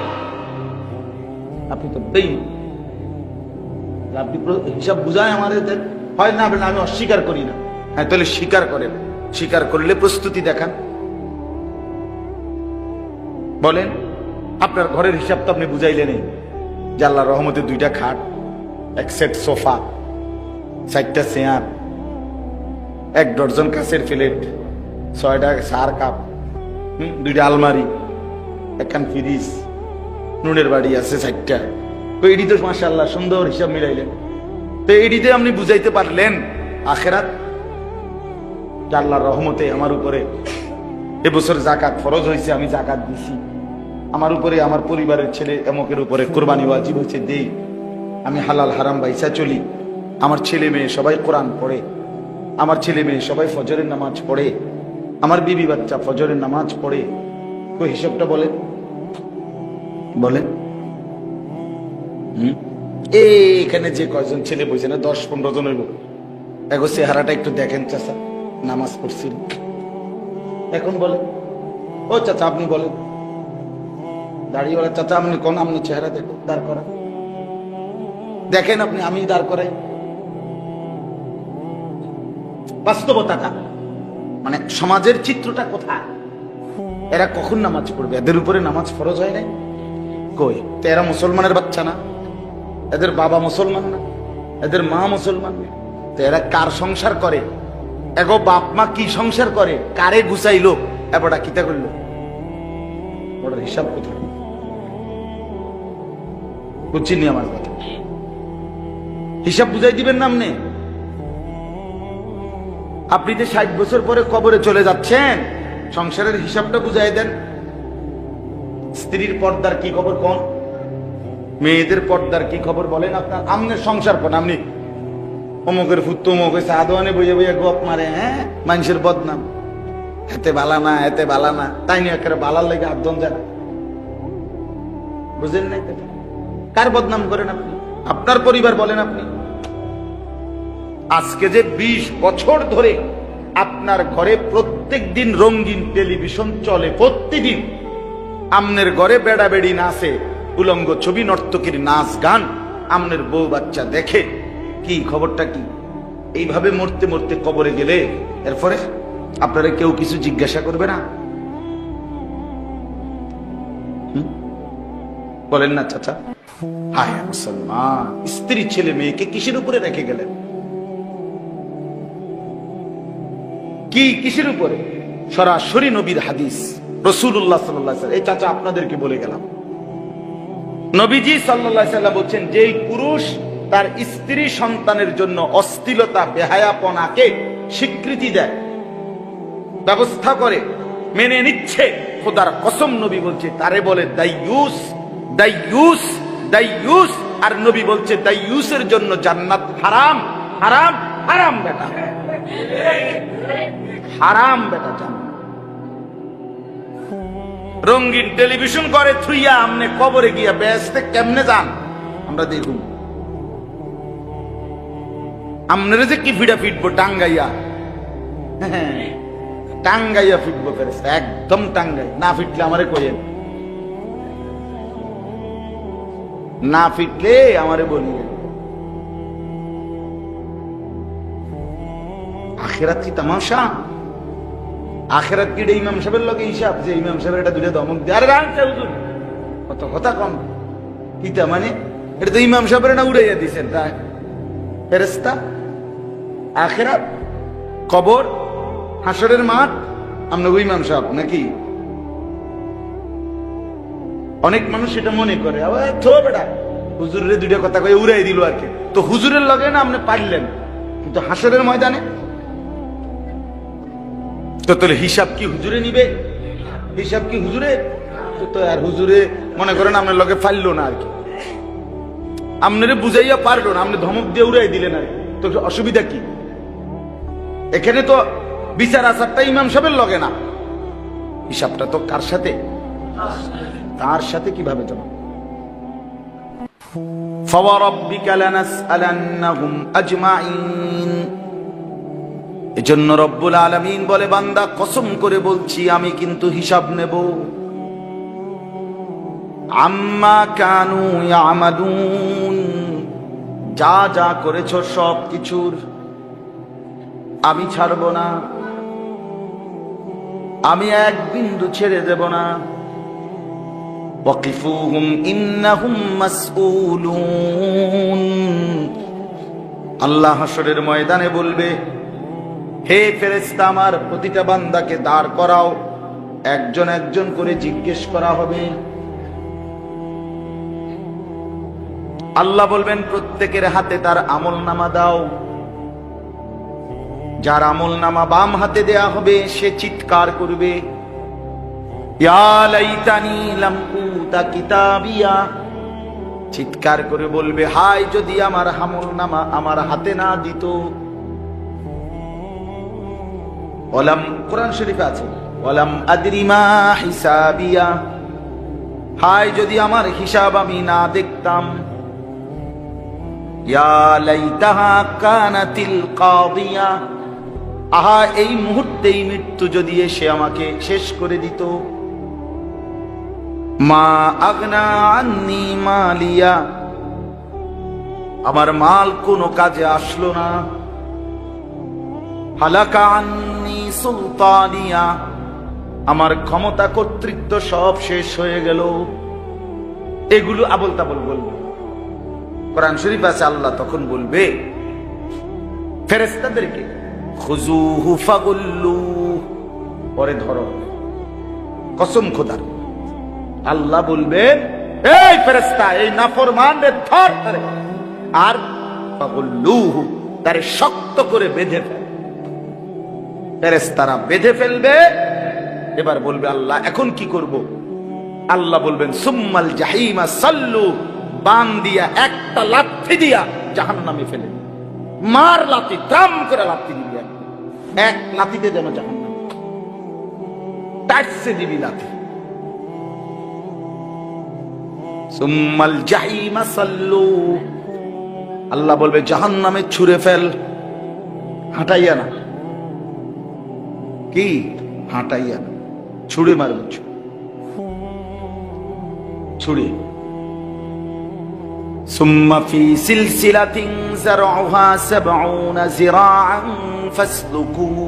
আপনি তো বেঈমান। আপনি হিসাব বুঝায় আমাদের হয় না, আমি অস্বীকার করি না। হ্যাঁ, তাহলে স্বীকার করেন, স্বীকার করলে প্রস্তুতি দেখান। বলেন আপনার ঘরের হিসাব তো আপনি বুঝাইলেন যে আল্লাহর রহমতে 2টা খাট, 1 সেট সোফা, 4টা চেয়ার, 1 ডজন কাঁচের প্লেট, 6টা সার কাপ, 2টা আলমারি, 1খান ফ্রিজ, নুনের বাড়ি আছে 4টা। এটি তো মাশাআল্লাহ সুন্দর হিসাব মিলাইলেন। তো এটিতে আপনি বুঝাইতে পারলেন আখিরাত? আল্লাহর রহমতে আমার উপরে এবছর যাকাত ফরজ হয়েছে, আমি যাকাত দিছি। আমার উপরে আমার পরিবারের ছেলে এমকের উপরে কুরবানি ওয়াজিব হয়েছে, দেই। আমি হালাল হারাম বাইসা চলি। আমার ছেলে মেয়ে সবাই কোরআন পড়ে, আমার ছেলে মেয়ে সবাই ফজরের নামাজ পড়ে, আমার বিবি বাচ্চা ফজরের নামাজ পড়ে। তো হিসাবটা বলেন, বলেন। এখানে যে কয়জন ছেলে বসে না, 10-15 জন হইব, এখন চেহারাটা একটু দেখেন চাচা, নামাজ পড়ছিল। এখন বলেন, ও চাচা আপনি বলেন, দাঁড়িয়েওয়ালা চাচা আপনি কোন, আপনি চেহারা দেখুন, দাঁড় করা দেখেন আপনি, আমি দাঁড় করাই। বাস্তবতাটা মানে সমাজের চিত্রটা কোথায়? এরা কখন নামাজ পড়বে? এদের উপরে নামাজ ফরজ হয় নাই? কই? তো এরা মুসলমানের বাচ্চা না? এদের বাবা মুসলমান না? এদের মা মুসলমান না? তো এরা কার সংসার করে? এগো বাপ মা কি সংসার করে? কারে গুছাইলো? এবারটা কিতা করলো? ওটার হিসাব কোথায়? বুঝছিনি আমার কথা? হিসাব বুঝাই দিবেন না আপনি? আপনি যে 60 বছর পরে কবরে চলে যাচ্ছেন, সংসারের হিসাবটা বুঝাই দেন। স্ত্রীর পর্দার কি খবর কোন? মেয়েদের পর্দার কি খবর বলেন? আপনার আমনের সংসার কোন? আপনি অমুকের ফুত্ত অমুক হয়েছে আদোয়ানে বইয়ে বইয়ে গপ মারে, হ্যাঁ, মানুষের বদনাম, এতে বালা না, এতে বালা না, তাই নিয়ে একেবারে বালার লেগে আদন যায়। বুঝেন নাই? কার বদনাম করেন আপনি? আপনার পরিবার বলেন আপনি। আজকে যে 20 বছর ধরে আপনার ঘরে প্রত্যেক দিন রঙিন টেলিভিশন চলে, প্রতিদিন আমনের ঘরে বেড়া বেড়ি নাচে, উলঙ্গ ছবি, নর্তকীর নাচ গান, আমনের বউ বাচ্চা দেখে, কি খবরটা কি? এইভাবে মরতে মরতে কবরে গেলে এরপরে আপনারা কেউ কিছু জিজ্ঞাসা করবে না? বলেন না চাচা? হায় মুসলমান, স্ত্রী ছেলে মেয়েকে কিসের উপরে রেখে গেলেন? কি কিসের উপরে? সরাসরি নবীর হাদিস, রাসূলুল্লাহ সাল্লাল্লাহু আলাইহি ওয়াসাল্লাম। এই চাচা আপনাদেরকে বলে গেলাম, নবীজি সাল্লাল্লাহু আলাইহি ওয়াসাল্লাম বলছেন, যেই পুরুষ তার স্ত্রী সন্তানের জন্য অশ্লীলতা বেহায়াপনাকে স্বীকৃতি দেয়, ব্যবস্থা করে, মেনে নিচ্ছে, খোদার কসম নবী বলছে তারে বলে দাইয়ুস, দাইয়ুস, দাইয়ুস। আর নবী বলছে দাইয়ুসের জন্য জান্নাত হারাম, হারাম, হারাম বেটা, হারাম বেটা জান্নাত। রঙিন টেলিভিশন করে থুইয়া আমনে কবরে গিয়া বেহেশতে কেমনে যান আমরা দেখুন। আমনেরে যে কি ফিডা ফিটবো টাঙ্গাইয়া, টাঙ্গাইয়া ফিটবো ফেরেশতা, একদম টাঙ্গাই। না ফিটলে আমারে কইেন, না ফিটলে আমারে বলিয়েন। আখিরাত কি তামাশা? আখিরাত কি ইমাম সাহেবের লগে হিসাব, যে ইমাম সাহেবের এটা দুইটা ধমক দিয়ে আরে রাখছে হুজুর, কত কথা কম কিতা, মানে এটা তো ইমাম সাহেবের না উড়াইয়া দিছেন তা ফেরেশতা। আখিরাত, কবর, হাসরের মাঠ, আমরা ওই ইমাম সাহেব নাকি? অনেক মানুষ এটা মনে করে, বেটা হুজুরের দুইটা কথা কয়ে উড়াই দিল আর কি। তো হুজুরের লগে না আপনি পারলেন, কিন্তু হাসরের ময়দানে তো তাহলে হিসাব কি হুজুরে নিবে? হিসাব কি হুজুরে? তো আর হুজুরে মনে করেন আপনার লগে ফাইললো না আর কি, আপনারে বুঝাইয়া পারলো না, আপনি ধমক দিয়ে উড়াই দিলেন আর কি। তো অসুবিধা কি? এখানে তো বিচার আচারটা ইমাম সাহেবের লগে না, হিসাবটা তো কার সাথে? তার সাথে। কিভাবে জমা? ফাওয়ারাব্বিকা লানাসআলান্নাহুম আজমাইন। এজন্য রব্বুল আলামিন বলে, বান্দা কসম করে বলছি আমি কিন্তু হিসাব নেব। আম্মা কানু ইয়ামালুন, যা যা করেছো সব কিছুর আমি ছাড়ব না, আমি এক বিন্দু ছেড়ে দেব না। ওয়াকিফুহুম ইন্নাহুম মাসউলুন। আল্লাহ হাসরের ময়দানে বলবে, হে ফেরেশতা, আমার প্রতিটা বান্দাকে দাঁড় করাও, একজন একজন করে জিজ্ঞেস করা হবে। আল্লাহ বলবেন, প্রত্যেকের হাতে তার আমলনামা দাও। যার আমলনামা বাম হাতে দেয়া হবে সে চিৎকার করবে, ইয়া লাইতানি লাম উতা কিতাবিয়া। চিৎকার করে বলবে, হায় যদি আমার আমলনামা আমার হাতে না দিত। ওয়ালাম, কোরআন শরীফে আছে, ওয়ালাম আদরি মা হিসাবিয়া। হায় যদি আমার হিসাব আমি না দেখতাম। ইয়া লাইতাহা কানাতিল কাদিয়া। আহা, এই মুহূর্তেই মৃত্যু যদি এসে আমাকে শেষ করে দিত। মা আগনা আন্নি মালিয়া। আমার মাল কোনো কাজে আসলো না। হালাকা আন্নি সুলতানিয়া। আমার ক্ষমতা কর্তৃত্ব সব শেষ হয়ে গেল। এগুলো আবল তাবল বলবে। কোরআন শরীফ আছে, আল্লাহ তখন বলবে ফেরেশতাদেরকে, খুযুহু ফাগুল্লু, পরে ধরো। কসম খোদার, আল্লাহ বলবেন এই ফেরেশতা এই নাফরমানদের ধর ধরে আর ফাগুল্লুহু তারে শক্ত করে বেঁধে ফেল। ফেরেশতারা বেঁধে ফেলবে। এবার বলবে আল্লাহ এখন কি করব? আল্লাহ বলবেন সুম্মাল জাহিমা সাল্লু, বান দিয়া একটা লাথি দিয়া জাহান্নামে ফেলে। মার লাথি, ত্রাম করে লাথি দিবি, এক লাথিতে যেন জাহান্নাম টাইসে দিবি লাথি। সুম্মাল জাহিমা সাল্লু, আল্লাহ বলবে জাহান্নামে ছুঁড়ে ফেল, হাঁটাইয়া না। কি হাঁটাইয়া না, ছুঁড়ে মারবে, ছুঁড়ে। সুম্মা ফি সিলসিলাতিন যারউহা ৭০ যিরাআন ফাসলুকুহু,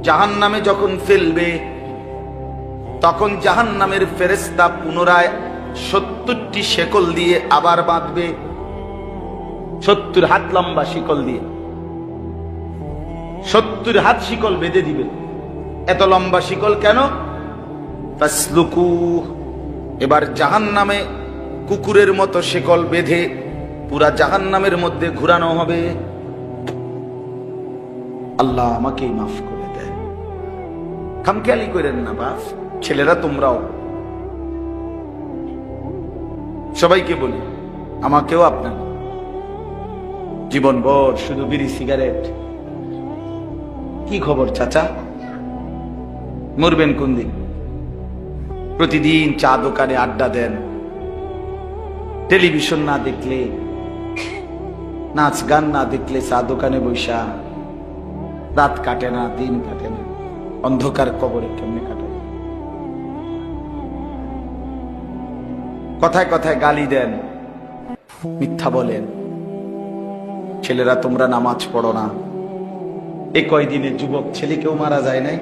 জাহান্নামে যখন ফেলবে তখন জাহান্নামের ফেরেশতা পুনরায় ৭০টি শেকল দিয়ে আবার বাঁধবে। ৭০ হাত লম্বা শিকল দিয়ে ৭০ হাত শিকল বেঁধে দিবে। এত লম্বা শিকল কেন? ফাসলুকুহু, এবার জাহান্নামে কুকুরের মতো শিকল বেঁধে পুরা জাহান্নামের মধ্যে ঘুরানো হবে। আল্লাহ আমাকে মাফ করে দেন, খামখেয়ালি করেন না বাপ। ছেলেরা তোমরাও, সবাইকে বলি, আমাকেও আপনার জীবনভর শুধু বিড়ি সিগারেট। কি খবর চাচা, মরবেন কোন দিন? প্রতিদিন চা দোকানে আড্ডা দেন, টেলিভিশন না দেখলে, নাচ গান না দেখলে চা দোকানে বৈশা রাত কাটে না, দিন কাটে না, অন্ধকার কবরে কেমনে কাটে? কথায় কথায় গালি দেন, মিথ্যা বলেন। ছেলেরা তোমরা নামাজ পড়ো না। এই কয়দিনে যুবক ছেলে কেউ মারা যায় নাই?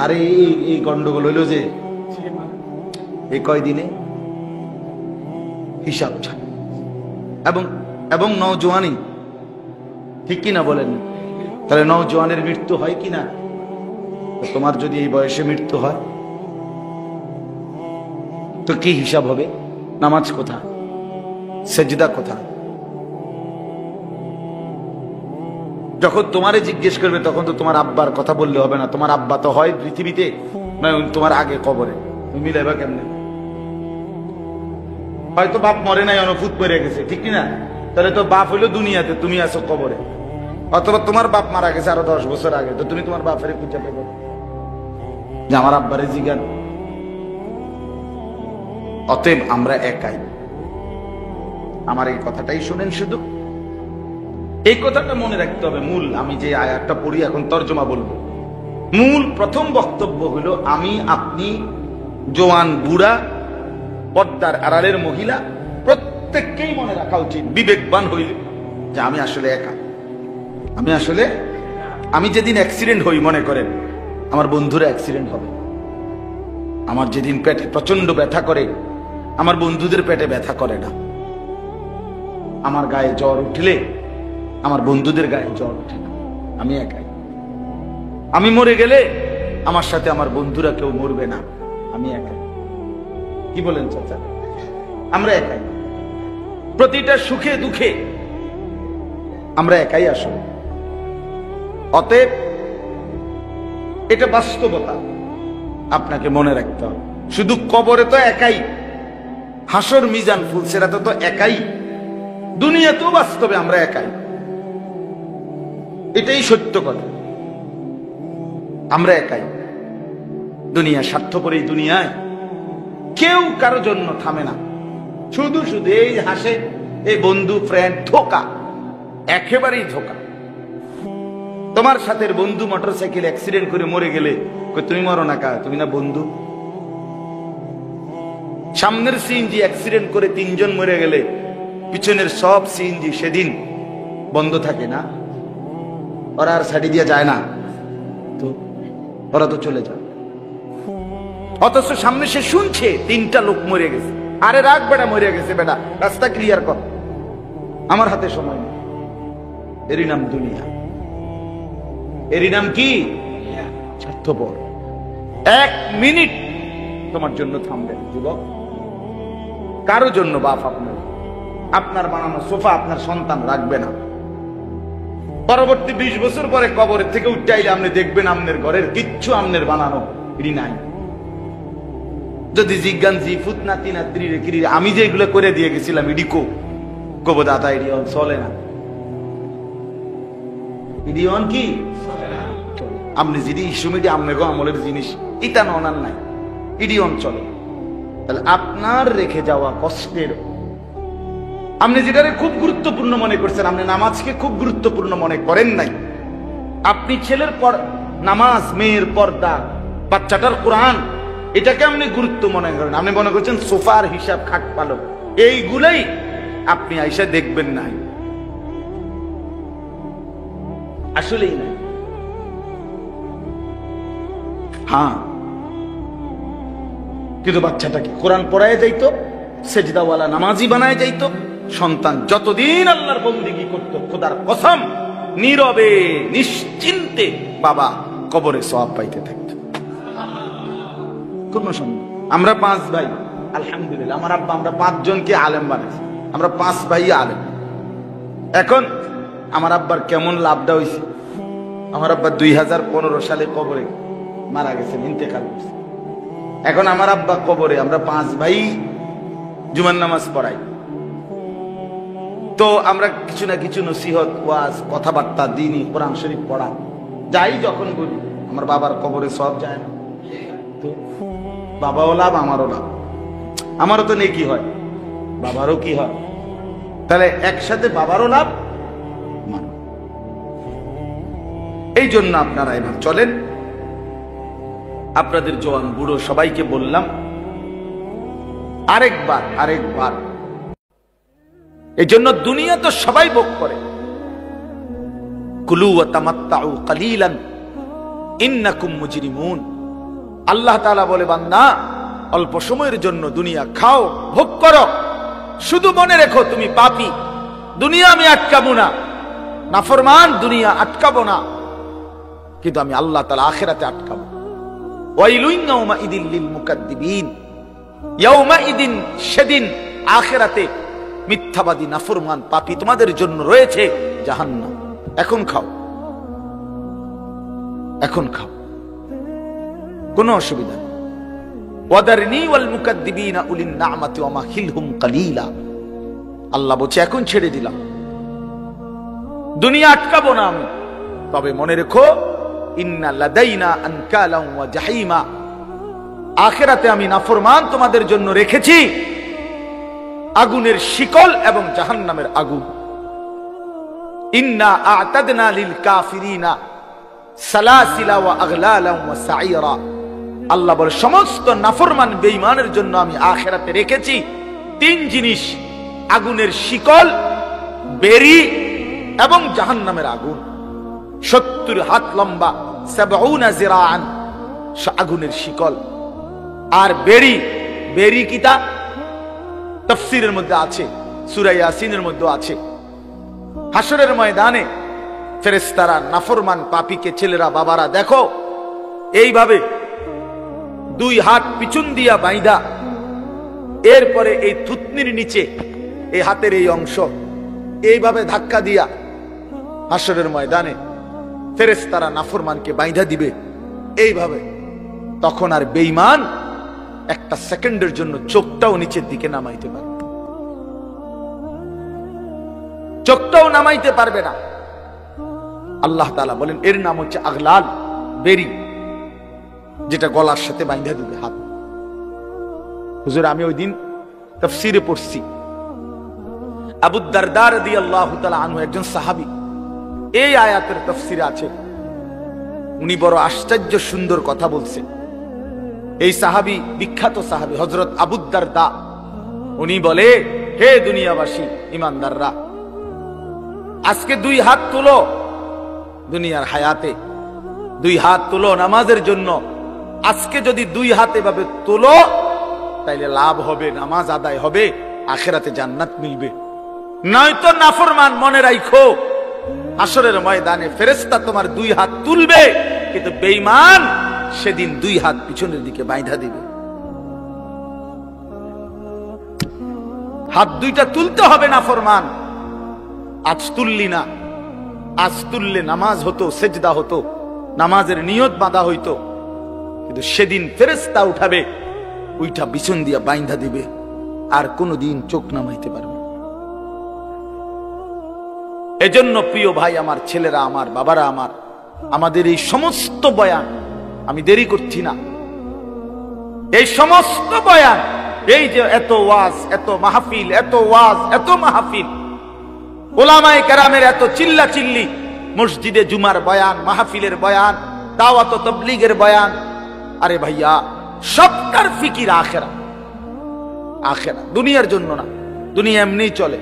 আরে এই গন্ডগোল হইল যে এই কয়দিনে হিসাব ছাড়া। এবং এবং নওজোয়ানি, ঠিক কিনা বলেন? তাহলে নওজোয়ানের মৃত্যু হয় কিনা? তোমার যদি এই বয়সে মৃত্যু হয় তো কি হিসাব হবে? নামাজ কোথা, সেজদা কোথা? যখন তোমারে জিজ্ঞেস করবে তখন তো তোমার আব্বার কথা বললে হবে না। তোমার আব্বা তো হয় পৃথিবীতে, তোমার আগে কবরে। তুমি মিলাইবা কেমনে? হয়তো বাপ মরে নাই, অনুভূত মরে গেছে, ঠিক কিনা? তাহলে তো বাপ হইলো দুনিয়াতে, তুমি আছো কবরে। অথবা তোমার বাপ মারা গেছে আরো 10 বছর আগে, তো তুমি তোমার বাপের খুঁজে পেবে যে আমার আব্বারে জিগান। অতএব আমরা একাই। আমার এই কথাটাই শুনেন, শুধু এই কথাটা মনে রাখতে হবে। মূল, আমি যে আয়াতটা পড়ি এখন তর্জমা বলবো, মূল প্রথম বক্তব্য হলো আমি, আপনি, জওয়ান, বুড়া, পর্দার আড়ালের মহিলা, প্রত্যেককেই মনে রাখা উচিত, বিবেকবান হইলে, যে আমি আসলে একা। আমি যেদিন অ্যাক্সিডেন্ট হই, মনে করেন আমার বন্ধুরা অ্যাক্সিডেন্ট হবে। আমার যেদিন পেটে প্রচন্ড ব্যথা করে, আমার বন্ধুদের পেটে ব্যথা করে না। আমার গায়ে জ্বর উঠলে আমার বন্ধুদের গায়ে জ্বর ওঠে না। আমি একাই। আমি মরে গেলে আমার সাথে আমার বন্ধুরা কেউ মরবে না। আমি একাই। কি বলেন চাচা? আমরা একাই। প্রতিটা সুখে দুঃখে আমরা একাই আসলে। অতএব এটা বাস্তবতা, আপনাকে মনে রাখতে হবে। শুধু কবরে তো একাই, হাসর মিজান ফুলসেরাতে তো একাই, দুনিয়াতেও বাস্তবে আমরা একাই। এটাই সত্য কথা, আমরা একাই। দুনিয়া স্বার্থপর, এই দুনিয়ায় কেউ কারো জন্য থামে না। শুধু শুধু এই হাসে, এই বন্ধু ফ্রেন্ড, ধোকা, একেবারেই ধোকা। তোমার সাথে বন্ধু মোটরসাইকেল অ্যাক্সিডেন্ট করে মরে গেলে তুমি মরো না কা? তুমি না বন্ধু? সামনের সিএনজি অ্যাক্সিডেন্ট করে 3 জন মরে গেলে পিছনের সব সিএনজি সেদিন বন্ধ থাকে না? ওরা আর সাইডে দিয়ে যায় না তো, ওরা তো চলে যায়। অথচ সামনে সে শুনছে 3টা লোক মরে গেছে। আরে রাখ বেটা, মরে গেছে বেটা, রাস্তা ক্লিয়ার কর, আমার হাতে সময় নেই। এরই নাম দুনিয়া, এরই নাম কি? স্বার্থপর। 1 মিনিট তোমার জন্য থামবে না যুবক। কারো জন্য বাপ আপনার বানানো সোফা আপনার সন্তান রাখবে না। পরবর্তী 20 বছর পরে কবরের থেকে উঠে আইলে আপনি দেখবেন আপনার ঘরের কিচ্ছু আপনার বানানো এটি নাই। যদি জিজ্ঞান জি ফুত নাতি নাতি রেখে আমি যে এগুলো করে দিয়ে গেছিলাম ইডি কব দাদা এটি চলে না, ইডি কি আপনি যদি ইস্যুমিটি আপনার আমলের জিনিস এটা ননার নাই, ইডি চলে। তাহলে আপনার রেখে যাওয়া কষ্টের আপনি যেটাকে খুব গুরুত্বপূর্ণ মনে করছেন, আপনি নামাজকে খুব গুরুত্বপূর্ণ মনে করেন নাই। আপনি ছেলের পর নামাজ, মেয়ের পর্দা, বাচ্চাটার কোরআন, এটাকে আপনি গুরুত্ব মনে করেন। আপনি মনে করছেন সোফার হিসাব, খাট পালক, এইগুলাই আপনি আইসা দেখবেন নাই, আসলেই নাই। হ্যাঁ, কিন্তু বাচ্চাটাকে কোরআন পড়ায় যাইতো, সেজদাওয়ালা নামাজি বানায় যাইতো। সন্তান যতদিন আল্লাহর বন্দেগী করত, খোদার কসম নীরবে নিশ্চিন্তে বাবা কবরে সওয়াব পাইতে থাকত। কোন সন্দেহ। আমরা 5 ভাই, আলহামদুলিল্লাহ আমার আব্বা আমরা 5 জনকে আলেম বানাইছি, আমরা 5 ভাই আলেম। এখন আমার আব্বার কেমন লাভটা হয়েছে, আমার আব্বা 2015 সালে কবরে মারা গেছেন, ইন্তেকাল করছে। এখন আমার আব্বা কবরে, আমরা 5 ভাই জুমার নামাজ পড়াই। তো আমরা কিছু না কিছু নসিহত, ওয়াজ, কথাবার্তা, দ্বীনি, কোরআন শরীফ পড়া যাই যখন বলি, আমার বাবার কবরে সব যায় না। তো বাবাও লাভ, আমারও লাভ, আমারও তো নেকি হয়, বাবারও কি হয়, তাহলে একসাথে বাবারও লাভ। এই জন্য আপনারা এবার চলেন, আপনাদের জওয়ান বুড়ো সবাইকে বললাম আরেকবার এই জন্য দুনিয়া তো সবাই ভোগ করে। কুলু ওয়া তামাত্তাউ কালিলান ইন্নাকুম মুজরিমুন। আল্লাহ তাআলা বলে, বান্দা অল্প সময়ের জন্য দুনিয়া খাও, ভোগ করো, শুধু মনে রেখো তুমি পাপী। দুনিয়া আমি আটকাবো না, নাফরমান দুনিয়া আটকাবো না, কিন্তু আমি আল্লাহ তাআলা আখিরাতে আটকাবো। ওয়াইলুন ইয়াউমাইদিন লিল মুকাদ্দিবিন। ইয়াউমাইদিন, সেদিন আখিরাতে মিথ্যাবাদী নাফরমান পাপী তোমাদের জন্য রয়েছে জাহান্নাম। এখন খাও, এখন খাও, কোনো অসুবিধা নেই। ওয়াদারনি ওয়াল মুকাদ্দিবিনা উলিন নি'মাতি ওয়া মাহিলহুম কালিলা। আল্লাহ বলছে এখন ছেড়ে দিলাম, দুনিয়া আটকাবো না আমি, তবে মনে রেখো ইন্না লাদাইনা আনকালাম ওয়া জাহিমা। আখিরাতে আমি নাফরমান তোমাদের জন্য রেখেছি আগুনের শিকল এবং জাহান্নামের আগুন। ইন্না আ'তাদনা লিল কাফিরিনা সালাসিলা ওয়া আগলালা ওয়া সাইরা। আল্লাহ বলে সমস্ত নাফরমান বেঈমানের জন্য আমি আখিরাতে রেখেছি 3 জিনিস, আগুনের শিকল, বেরি এবং জাহান্নামের আগুন। 70 হাত লম্বা, 70 জিরাআন আগুনের শিকল। আর বেরি, বেরি কিতা তাফসীরের মধ্যে আছে, সূরা ইয়াসিনের মধ্যে আছে। হাসরের ময়দানে ফেরেশতারা নাফরমান পাপীকে, ছেলেরা বাবারা দেখো এইভাবে 2 হাত পিছন দিয়া বাইদা, এরপরে এই থুতনির নিচে এই হাতের এই অংশ এইভাবে ধাক্কা দিয়া হাসরের ময়দানে ফেরেশতারা নাফরমানকে বাইধা দিবে এইভাবে। তখন আর বেঈমান একটা সেকেন্ডের জন্য চোখটাও নিচের দিকে নামাইতে পারবে, চোখটাও নামাইতে পারবে না। আল্লাহ তাআলা বলেন এর নাম হচ্ছে আগলাল, বেরি, যেটা গলার সাথে বাইন্ধা দিবে হাত। হুজুর আমি ওই দিন তাফসীরে পড়ছি, আবু দারদা রাদিয়াল্লাহু তাআলা আনহু একজন সাহাবী, এই আয়াতের তাফসীরে আছে, উনি বড় আশ্চর্য সুন্দর কথা বলছেন। এই সাহাবী বিখ্যাত সাহাবী হযরত আবু দারদা, উনি বলে হে দুনিয়াবাসী ঈমানদাররা, আজকে 2 হাত তুলো, দুনিয়ার হায়াতে 2 হাত তুলো নামাজের জন্য। আজকে যদি 2 হাত এভাবে তুলো তাইলে লাভ হবে, নামাজ আদায় হবে, আখিরাতে জান্নাত মিলবে। নয়তো নাফরমান মনে রাখো হাসরের ময়দানে ফেরেশতা তোমার 2 হাত তুলবে, কিন্তু বেঈমান সেদিন 2 হাত পিছনের দিকে বাইন্ধা দিবে। হাত দুইটা তুলতে হবে না ফরমান, আজ তুললি না, আজ তুললে নামাজ হতো, সেজদা হতো, নামাজের নিয়ত বাঁধা হইতো, কিন্তু সেদিন ফেরেশতা উঠাবে, ওইটা বিছন দিয়া বাইন্ধা দিবে, আর কোনদিন চোখ নামাইতে পারবে। এজন্য প্রিয় ভাই আমার, ছেলেরা আমার, বাবারা আমার, আমাদের এই সমস্ত বয়ান, আমি দেরি করছি না, এই সমস্ত বয়ান, এই যে এত ওয়াজ, এত মাহফিল, এত ওয়াজ, এত মাহফিল, ওলামায়ে কেরামের এত চিল্লা চিল্লি, মসজিদে জুমার বয়ান, মাহফিলের বয়ান, দাওয়াত ও তাবলীগের বয়ান, আরে ভাইয়া সবটার ফিকির আখিরা, আখিরা, দুনিয়ার জন্য না। দুনিয়া এমনিই চলে,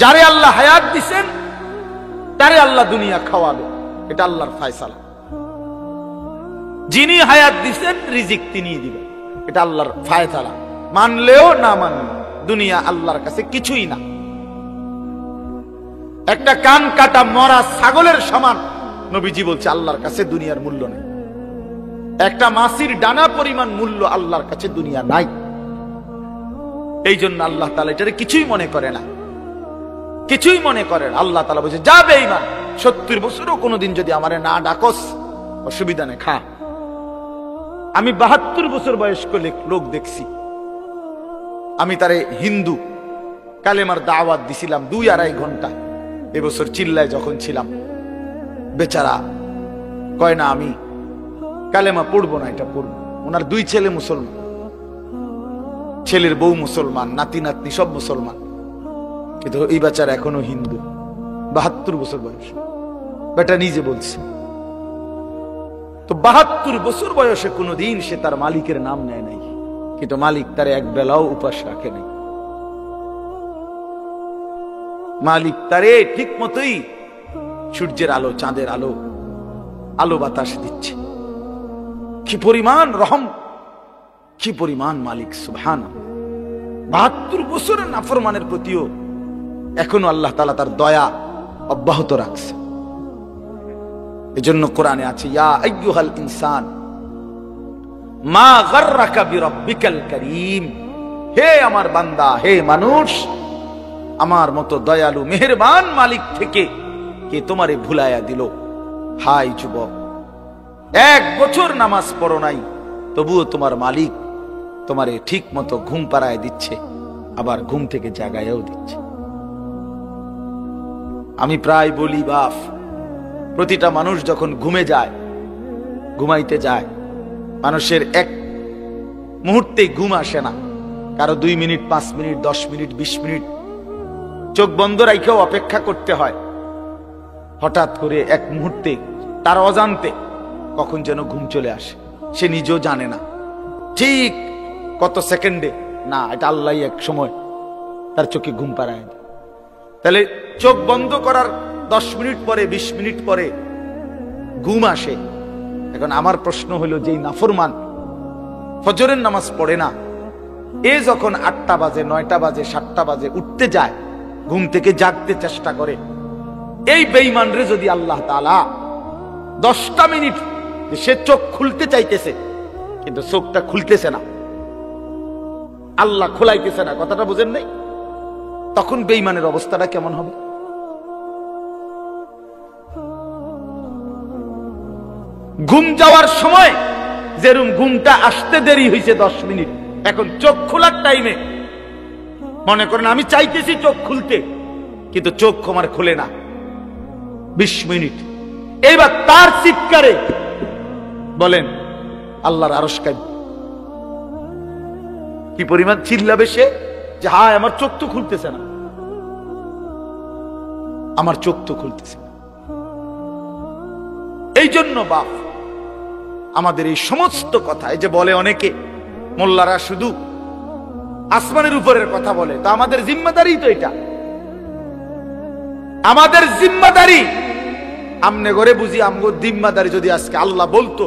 যারে আল্লাহ হায়াত দিবেন তারে আল্লাহ দুনিয়া খাওয়াবে, এটা আল্লাহর ফয়সালা। যিনি হায়াত দিবেন রিজিক তিনিই দিবেন, এটা আল্লাহর ফয়সালা, মানলেও না মানলেও দুনিয়া আল্লাহর কাছে কিছুই না। একটা কান কাটা মরা ছাগলের সমান নবীজি বলছে আল্লাহর কাছে দুনিয়ার মূল্য নেই। একটা মাছির ডানা পরিমাণ মূল্য আল্লাহর কাছে দুনিয়া নাই। এই জন্য আল্লাহ তাআলা এটারে কিছুই মনে করে না, কিছুই মনে করে না। আল্লাহ তাআলা বলছে, যা বেঈমান, 70 বছরও কোনোদিন যদি আমারে না ডাকস, অসুবিধা নেই, খা। আমি 72 বছর বয়স্ক লোক দেখছি, আমি তারে হিন্দু কালেমার দাওয়াত দিছিলাম 2-2.5 ঘন্টা। এবছর চিল্লায় যখন ছিলাম, বেচারা কয় না আমি কালেমা পড়বো না, এটা পড়বো। ওনার 2 ছেলে মুসলমান, ছেলের বউ মুসলমান, নাতি নাতনি সব মুসলমান, কিন্তু এই বেচারা এখনো হিন্দু, 72 বছর বয়স। বেটা নিজে বলছে, তো 72 বছর বয়সে কোনোদিন সে তার মালিকের নাম নেয় নাই, কিন্তু মালিক তারে এক বেলাও উপাস রাখে নাই। মালিক তারে ঠিক মতোই সূর্যের আলো, চাঁদের আলো, আলো বাতাস দিচ্ছে। কি পরিমাণ রহম, কি পরিমাণ মালিক, সুবহানাল্লাহ। 72 বছরের নাফরমানের প্রতিও এখনো আল্লাহ তাআলা তার দয়া অব্যাহত রাখছে। এজন্য কোরআনে আছে, ইয়া আইয়ুহাল ইনসান মা গাররাকা বিরাব্বিকাল কারীম, হে আমার বান্দা, হে মানুষ, আমার মতো দয়ালু মেহেরবান মালিক থেকে কে তোমারে ভুলাইয়া দিল। হাই যুবক, 1 বছর নামাজ পড়ো নাই, তবুও তোমার মালিক তোমারে ঠিক মতো ঘুম পাড়ায় দিচ্ছে, আবার ঘুম থেকে জাগায়ও দিচ্ছে। আমি প্রায় বলি, বাপ, প্রতিটা মানুষ যখন ঘুমে যায়, ঘুমাইতে যায়, মানুষের এক মুহূর্তে ঘুম আসে না, কারো 2 মিনিট, 5 মিনিট, 10 মিনিট, 20 মিনিট চোখ বন্ধ রাখেও অপেক্ষা করতে হয়। হঠাৎ করে এক মুহূর্তে তার অজান্তে কখন যেন ঘুম চলে আসে, সে নিজেও জানে না ঠিক কত সেকেন্ডে, না এটা আল্লাহই এক সময় তার চোখে ঘুম পাড়ায় দেয়। তাহলে চোখ বন্ধ করার 10 মিনিট পরে, 20 মিনিট পরে ঘুম আসে। এখন আমার প্রশ্ন হলো, যেই নাফরমান ফজরের নামাজ পড়ে না, এ যখন 8টা বাজে, 9টা বাজে, 7টা বাজে উঠতে যায়, ঘুম থেকে জাগতে চেষ্টা করে, এই বেঈমান রে যদি আল্লাহ তাআলা 10টা মিনিট, সে চোখ খুলতে চাইতেছে কিন্তু চোখটা খুলতেছে না, আল্লাহ খোলাইতেছে না, কথাটা বুঝেন নাই? তখন বেঈমানের অবস্থাটা কেমন হবে? ঘুম যাওয়ার সময় যেরকম ঘুমটা আসতে দেরি হয়েছে 10 মিনিট, এখন চোখ খোলার টাইমে মনে করেন আমি চাইতেছি চোখ খুলতে, কিন্তু চোখ আমার খুলে না 20 মিনিট। এইবার তার চিৎকারে বলেন আল্লাহর আরশ কাঁপবে। কি পরিমাণ চিল্লাবে সে, যে হায় আমার চোখ তো খুলতেছে না, আমার চোখ তো খুলতেছে না। এই জন্য বাপ, আমাদের এই সমস্ত কথা, এই যে বলে অনেকে মোল্লারা শুধু আসমানের উপরের কথা বলে, তো আমাদের জিম্মাদারি তো এটা, আমাদের জিম্মাদারি। আমনে করে বুঝি আমগো জিম্মাদারি যদি আজকে আল্লাহ বলতো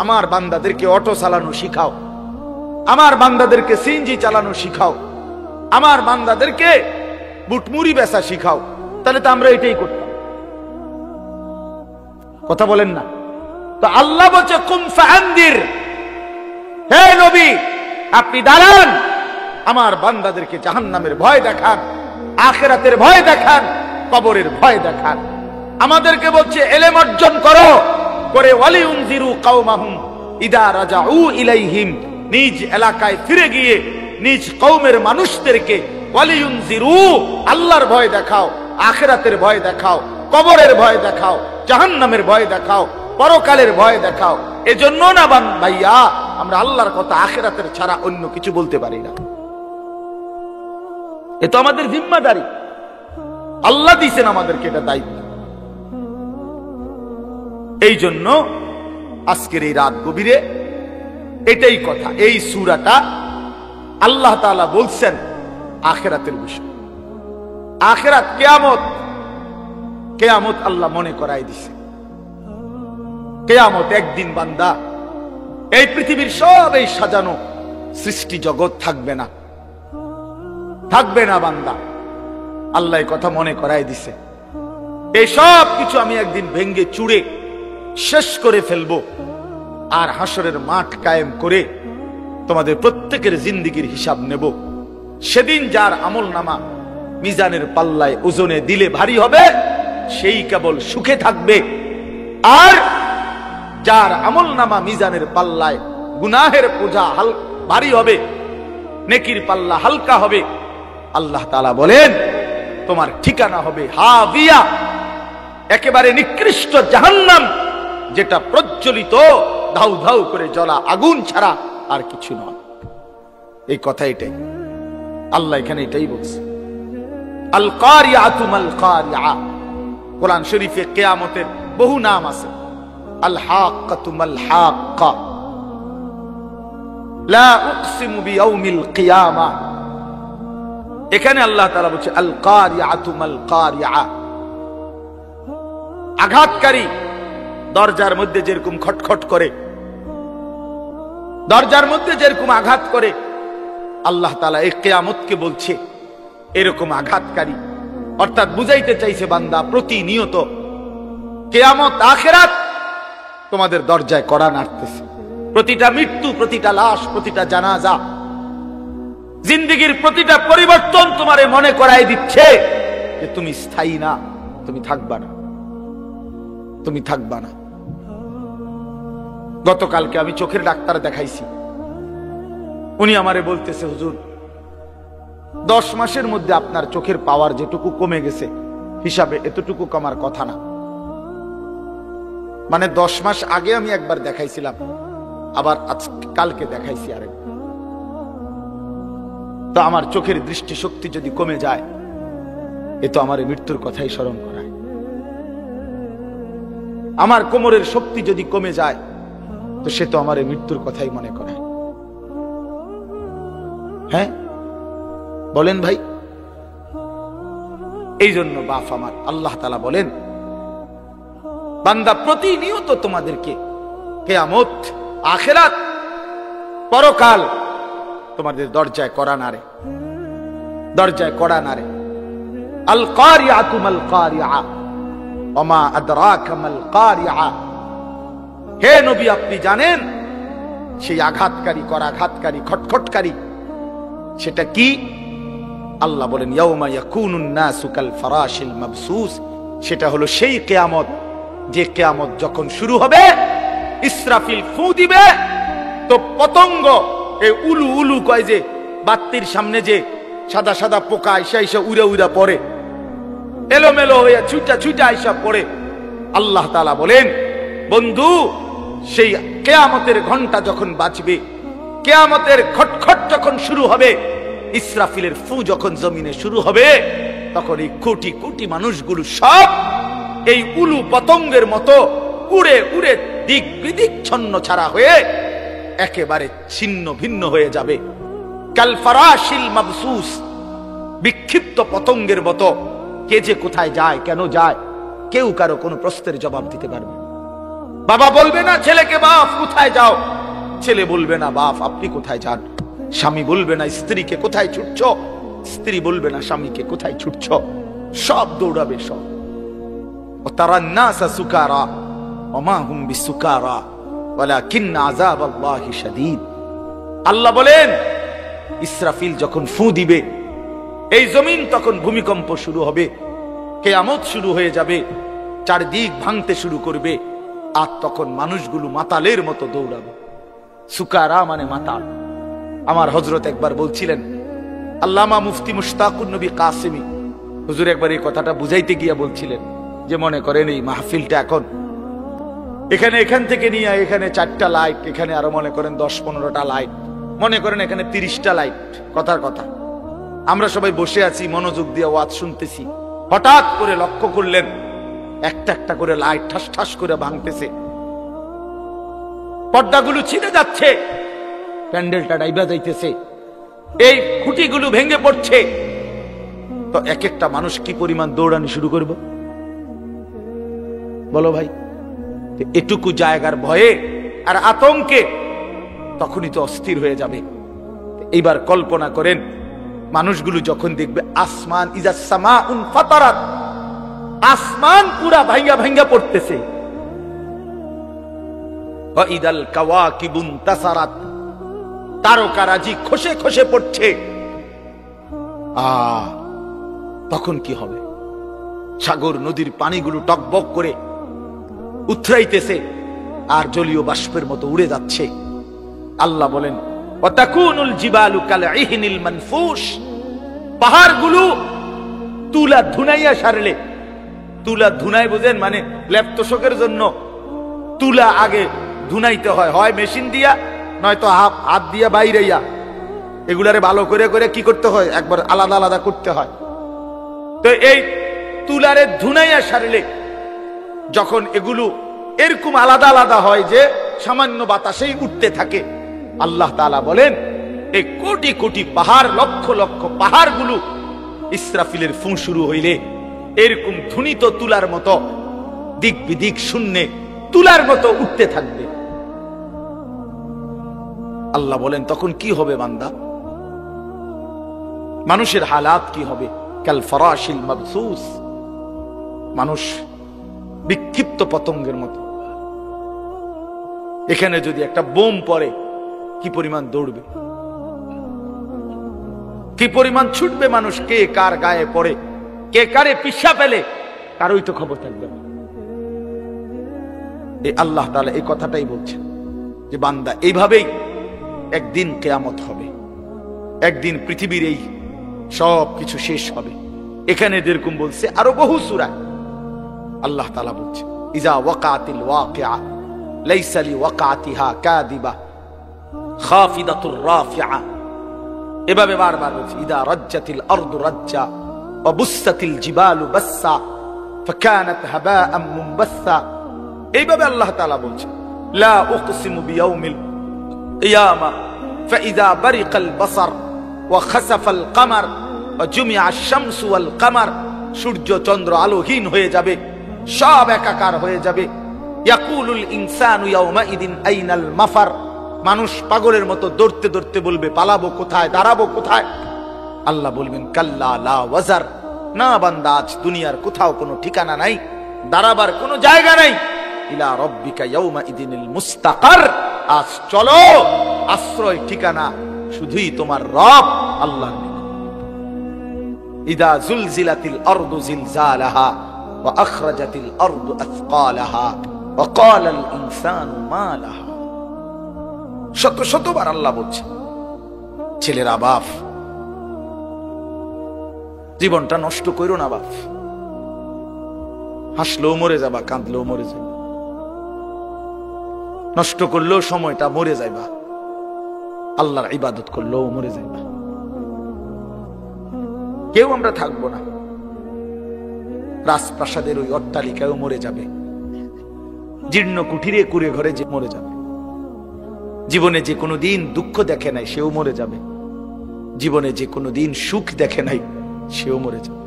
আমার বান্দাদেরকে অটো চালানো শিখাও, আমার বান্দাদেরকে সিএনজি চালানো শিখাও, আমার বান্দাদেরকে বুটমুড়ি বেচা শিখাও, তাহলে তো আমরা এটাই করতাম। কথা বলেন না? তো আল্লাহ বলছে কুম ফাআনদির, হে নবী আপনি দাঁড়ান, আমার বান্দাদেরকে জাহান্নামের ভয় দেখান, আখিরাতের ভয় দেখান, কবরের ভয় দেখান। আমাদেরকে বলছে ইলম অর্জন করো, করে ওয়ালিউনজিরু কওমাহুম ইদা রাজাউ ইলাইহিম, নিজ এলাকায় ফিরে গিয়ে নিজ কওমের মানুষদেরকে ওয়ালিউনজিরু, আল্লাহর ভয় দেখাও, আখিরাতের ভয় দেখাও, কবরের ভয় দেখাও, জাহান্নামের ভয় দেখাও, পরকালের ভয় দেখাও। এজন্য না ভাইয়া আমরা আল্লাহর কথা আখিরাতের ছাড়া অন্য কিছু বলতে পারি না। এ তো আমাদের জিম্মাদারি, আল্লাহ দিয়েছেন আমাদেরকে এটা দায়িত্ব। এই জন্য আজকের এই রাত গভীরে এটাই কথা, এই সূরাটা আল্লাহ তাআলা বলছেন আখিরাতের বিষয়। আখিরাত কিয়ামত, কিয়ামত আল্লাহ মনে করাই দিছে। কিয়ামত একদিন বান্দা এই পৃথিবীর সব এই সাজানো সৃষ্টি জগৎ থাকবে না, থাকবে না বান্দা। আল্লাহ এই কথা মনে করাই দিছে, এই সব কিছু আমি একদিন ভেঙ্গে চুড়ে শেষ করে ফেলবো, আর হাসরের মাঠ কায়েম করে তোমাদের প্রত্যেকের জিন্দেগির হিসাব নেব। সেদিন যার আমল নামা মিজানের পাল্লায় ওজনে দিলে ভারী হবে, সেই কেবল সুখে থাকবে। আর যার আমল নামা মিজানের পাল্লায় গুনাহের বোঝা ভারী হবে, নেকির পাল্লা হালকা হবে, আল্লাহ তাআলা বলেন তোমার ঠিকানা হবে হাবিয়া, একেবারে নিকৃষ্ট জাহান্নাম, যেটা প্রজ্বলিত ধাউ ধাউ করে জ্বলা আগুন ছাড়া আর কিছু নয়। এই কথা এটাই আল্লাহ এখানে এটাই বলছে। আল কারিয়াতু মাল কারিয়া, কোরআন শরীফে কিয়ামতের বহু নাম আছে। আল হাক্কাতু মাল হাক্কা, লা উকসিমু বিয়াউমিল কিয়ামা। এখানে আল্লাহ তাআলা বলছে আল কারিয়াতু মাল কারিয়া, আঘাতকারী। দরজার মধ্যে যেরকম খটখট করে, দরজার মধ্যে যেরকম আঘাত করে, আল্লাহ তাআলা এই কিয়ামতকে বলছে এরকম আঘাতকারী। অর্থাৎ বুঝাইতে চাইছে বান্দা প্রতিনিয়ত কিয়ামত আখিরাত তোমাদের দরজায় কড়া নাড়তেছে। প্রতিটা মৃত্যু, প্রতিটা লাশ, প্রতিটা জানাজা, জিন্দেগির প্রতিটা পরিবর্তন তোমারে মনে করাই দিচ্ছে যে তুমি স্থায়ী না, তুমি থাকবা না, তুমি থাকবা না। গতকালকে আমি চোখের ডাক্তার দেখাইছি, উনি আমারে বলতেছে হুজুর 10 মাসের মধ্যে আপনার চোখের পাওয়ার যেটুকু কমে গেছে হিসাবে এতটুকু কমার কথা না। মানে 10 মাস আগে আমি একবার দেখাইছিলাম, আবার কালকে দেখাইছি আরেক। তো আমার চোখের দৃষ্টি শক্তি যদি কমে যায়, এ তো আমার মৃত্যুর কথাই স্মরণ করায়। আমার কোমরের শক্তি যদি কমে যায়, তো সে তো আমার মৃত্যুর কথাই মনে করায়। হ্যাঁ বলেন ভাই। এই জন্য বাপ আমার আল্লাহ তাআলা বলেন বান্দা প্রতিনিয়ত তোমাদেরকে কিয়ামত, আখিরাত, পরকাল তোমাদের দরজায় কড়া নাড়ে, দরজায় কড়া নাড়ে। আল কারিয়াতু মাল কারিয়া ওমা আদরাকা মাল কারিয়া। হে নবী আপনি জানেন সেই আঘাতকারী, করাঘাতকারী, খটখটকারী সেটা কি? আল্লাহ বলেন ইয়াউমা ইয়াকুনুন নাসু কাল ফারাশিল মাবসুস। সেটা হলো সেই কিয়ামত, যে কিয়ামত যখন শুরু হবে, ইসরাফিল ফু দিবে, তো পতঙ্গ এই উলু উলু কয় যে বাতির সামনে যে সাদা সাদা পোকা আইসা আইসা উড়া উড়া পড়ে, এলোমেলো হয়ে ছুটা ছুটা আইসা পড়ে। আল্লাহ তাআলা বলেন বন্ধু সেই কিয়ামতের ঘন্টা যখন বাজবে, কিয়ামতের খটখট যখন শুরু হবে, ইসরাফিলের ফু যখন জমিনে শুরু হবে, তখন এই কোটি কোটি মানুষগুলো সব এই উলু পতঙ্গের মতো উড়ে উড়ে দিক বিদিক ছন্ন ছাড়া হয়ে একেবারে ছিন্ন ভিন্ন হয়ে যাবে। কাল ফারাশিল মাবসুস, বিক্ষিপ্ত পতঙ্গের মতো। কে যে কোথায় যায়, কেন যায়, কেউ কারো কোনো প্রশ্নের জবাব দিতে পারবে না। বাবা বলবে না ছেলেকে বাপ কোথায় যাও, ছেলে বলবে না বাপ আপনি কোথায় যান, স্বামী বলবে না স্ত্রীকে কোথায় ছুটছ, স্ত্রী বলবে না স্বামীকে কোথায় ছুটছ, সব দৌড়াবে সব। ওয়াতারান নাসা সুকারা ওমা হুম বিসুকারা ওয়ালাকিন আযাবাল্লাহি শাদীদ। আল্লাহ বলেন ইসরাফিল যখন ফু দিবে, এই জমিন তখন ভূমিকম্প শুরু হবে, কিয়ামত শুরু হয়ে যাবে, চারদিক ভাঙতে শুরু করবে। আর তখন মানুষগুলো মাতালের মতো দৌড়াবে। সুকারা মানে মাতাল। আমার হযরত একবার বলছিলেন, আল্লামা মুফতি মুশতাকুন নবী কাসেমি হুজুর একবার এই কথাটা বুঝাইতে গিয়া বলছিলেন যে মনে করেন এই মাহফিলটা এখন এখান থেকে নিয়ে এখানে 4টা লাইট, এখানে আরো মনে করেন 10-15টা লাইট, মনে করেন এখানে 30টা লাইট, কথার কথা। আমরা সবাই বসে আছি, মনোযোগ দিয়ে ওয়াজ শুনতেছি। হঠাৎ করে লক্ষ্য করলেন একটা একটা করে লাইট ঠাস ঠাস করে ভাঙতেছে, পর্দাগুলো ছিঁড়ে যাচ্ছে, প্যান্ডেলটা ডাইবা যাইতেছে, এই খুঁটিগুলো ভেঙে পড়ছে। তো এক একটা মানুষ কি পরিমাণ দৌড়ানি শুরু করব বলো ভাই? এটুকু জায়গার ভয়ে আর আতঙ্কে তখনই তো অস্থির হয়ে যাবে। এইবার কল্পনা করেন মানুষগুলো যখন দেখবে আসমান ইজা সামাউন ফাতারাত, আসমান পুরা ভাঙ্গা ভাঙ্গা পড়তেছে, ওয়া ইদাল কাওয়াকিবুন তাসারাত, তারকারাজি খসে খসে পড়ছে। তখন কি হবে? সাগর নদীর পানিগুলো টকবক করে উথরাইতেছে আর জলীয় বাষ্পের মতো উড়ে যাচ্ছে। আল্লাহ বলেন ওয়াতাকুনুল জিবালু কালইহনিল মানফুশ, পাহাড়গুলো তুলা ধুনাইয়া সারলে, তুলা ধুনাই বুঝেন মানে লেপ্তশকের জন্য তুলা আগে ধুনাইতে হয়, হয় মেশিন দিয়া নয়তো হাত দিয়া বাইরেইয়া, এগুলারে ভালো করে করে কি করতে হয়, একবার আলাদা আলাদা করতে হয়। তো এই তুলারে ধুনাইয়া সারলে যখন এগুলো এরকম আলাদা আলাদা হয় যে সামান্য বাতাসেই উঠতে থাকে, আল্লাহ তাআলা বলেন এই কোটি কোটি পাহাড়, লক্ষ লক্ষ পাহাড়গুলো ইসরাফিলের ফু শুরু হইলে এরকম ধ্বনিত তুলার মতো দিক বিদিক শূন্যে তুলার মতো উঠতে থাকবে। আল্লাহ বলেন তখন কি হবে বান্দা? মানুষের হালাত কি হবে? কাল ফরাশিল মাবসুস, মানুষ বিক্ষিপ্ত পতঙ্গের মতো। এখানে যদি একটা বোম পড়ে কি পরিমাণ দৌড়বে, কি পরিমাণ ছুটবে মানুষ, কে কার গায়ে পড়ে, কে কারে পিছা ফেলে, কারোই তো খবর থাকবে না। এই আল্লাহ তাআলা এই কথাটাই বলছেন যে বান্দা এইভাবেই একদিন কিয়ামত হবে, একদিন পৃথিবীর এই সব কিছু শেষ হবে। এখানে যেরকম বলছে আরো বহু সূরায় আল্লাহ তাআলা বলছে ইজা ওয়াকাতিল ওয়াকিআ লাইসা লিওয়াকাতিহা কাযিবা খাফিদাতুর রাফিআ, এভাবে বারবার বলছে ইদা রাজ্জাতিল আরদু রাজ্জা ওয়া বুসসাতিল জিবালু বাসসা ফাকানাত হাবাআম মুনবাসসা। এইভাবে আল্লাহ তাআলা বলছে লা উকসিমু বিয়াউমিল কিয়ামা ফাইযা বারিকাল বাসার ওয়া খাসাফাল কামার ওয়া জুমিআশ শামসু ওয়াল কামার, সূর্য চন্দ্র আলোহীন হয়ে যাবে, সব একাকার হয়ে যাবে। ইয়াকুলুল ইনসানু ইয়াউমাইদিন আইনাল মাফার, মানুষ পাগলের মতো দৌড়তে দৌড়তে বলবে পালাবো কোথায়, দাঁড়াবো কোথায়? আল্লাহ বলবেন কাল্লা লা ওয়াজার, না বান্দা আজ দুনিয়ার কোথাও কোনো ঠিকানা নাই, দাঁড়াবার কোনো জায়গা নাই। ইলা রাব্বিকা ইয়াউমাইদিনিল মুস্তাকার, আজ চলো আশ্রয় ঠিকানা শুধুই তোমার রব আল্লাহর নিকট। ইদা জুলজিলাতিল আরদু জিলজালাহা ওয়া আখরাজাতিল আরদু আথকালাহা ওয়া ক্বালাল ইনসানু মা লাহা। শত শতবার আল্লাহ বলছে ছেলেরা বাপ, জীবনটা নষ্ট করো না বাপ, হাসলেও মরে যাবা, কাঁদলেও মরে যাবা, নষ্ট করলেও সময়টা মরে যাইবা, আল্লাহর ইবাদত করলেও মরে যাইবা। কেউ আমরা থাকবো না, রাজপ্রাসাদের ওই অট্টালিকায়ও মরে যাবে, জীর্ণ কুঠিরে কুড়ে ঘরে যে মরে যাবে, জীবনে যে কোনো দিন দুঃখ দেখে নাই সেও মরে যাবে, জীবনে যে কোনো দিন সুখ দেখে নাই সেও মরে যাবে,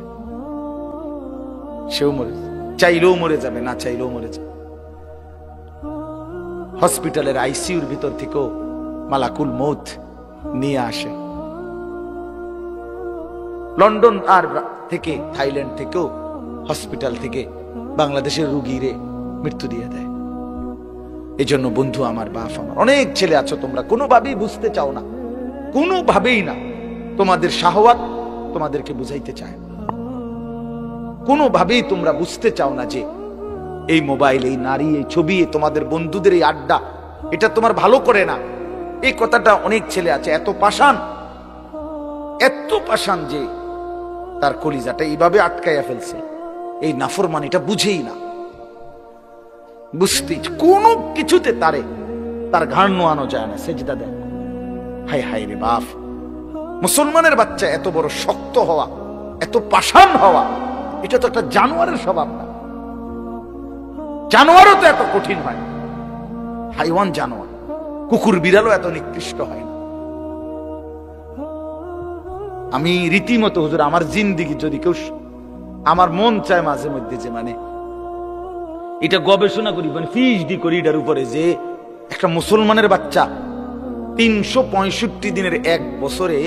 সেও মরে যাবে, চাইলেও মরে যাবে, না চাইলেও মরে যাবে। হসপিটালের আইসিইউর ভিতর থেকেও মালাকুল মউত নিয়ে আসে, লন্ডন আর থেকে থাইল্যান্ড থেকেও হসপিটাল থেকে বাংলাদেশের রোগীরে মৃত্যু দিয়ে দেয়। এই জন্য বন্ধু আমার, বাপ আমার, অনেক ছেলে আছো তোমরা কোনোভাবেই বুঝতে চাও না কোনোভাবেই না তোমাদের শাহওয়াত তোমাদেরকে বুঝাইতে চায় না। কোনোভাবেই তোমরা বুঝতে চাও না যে এই মোবাইল, এই নারী, এই ছবি, তোমাদের বন্ধুদের এই আড্ডা, এটা তোমার ভালো করে না। এই কথাটা অনেক ছেলে আছে এত পাষাণ, এত পাষাণ যে তার কলিজাটা এইভাবে আটকাইয়া ফেলছে, এই নাফরমানিটা বুঝেই না, বুঝতে কোনো কিছুতে তার ঘাড় নোয়ানো যায় না, সেজদা দেয়। হায় হায় রে বাপ, মুসলমানের বাচ্চা এত বড় শক্ত হওয়া, এত পাষাণ হওয়া, এটা তো একটা জানোয়ারের স্বভাব না। জানোয়ারও তো এত কঠিন হয় না, হাইওয়ান জানোয়ার, কুকুর বিড়ালও এত নিকৃষ্ট হয় না। আমি রীতিমতো হুজুর আমার জিন্দিগি যদি কেউ, আমার মন চায় মাঝে মধ্যে যে মানে এটা গবেষণা করি, মানে পিএইচডি করি এটার উপরে, যে একটা মুসলমানের বাচ্চা 365 দিনের এক বছরে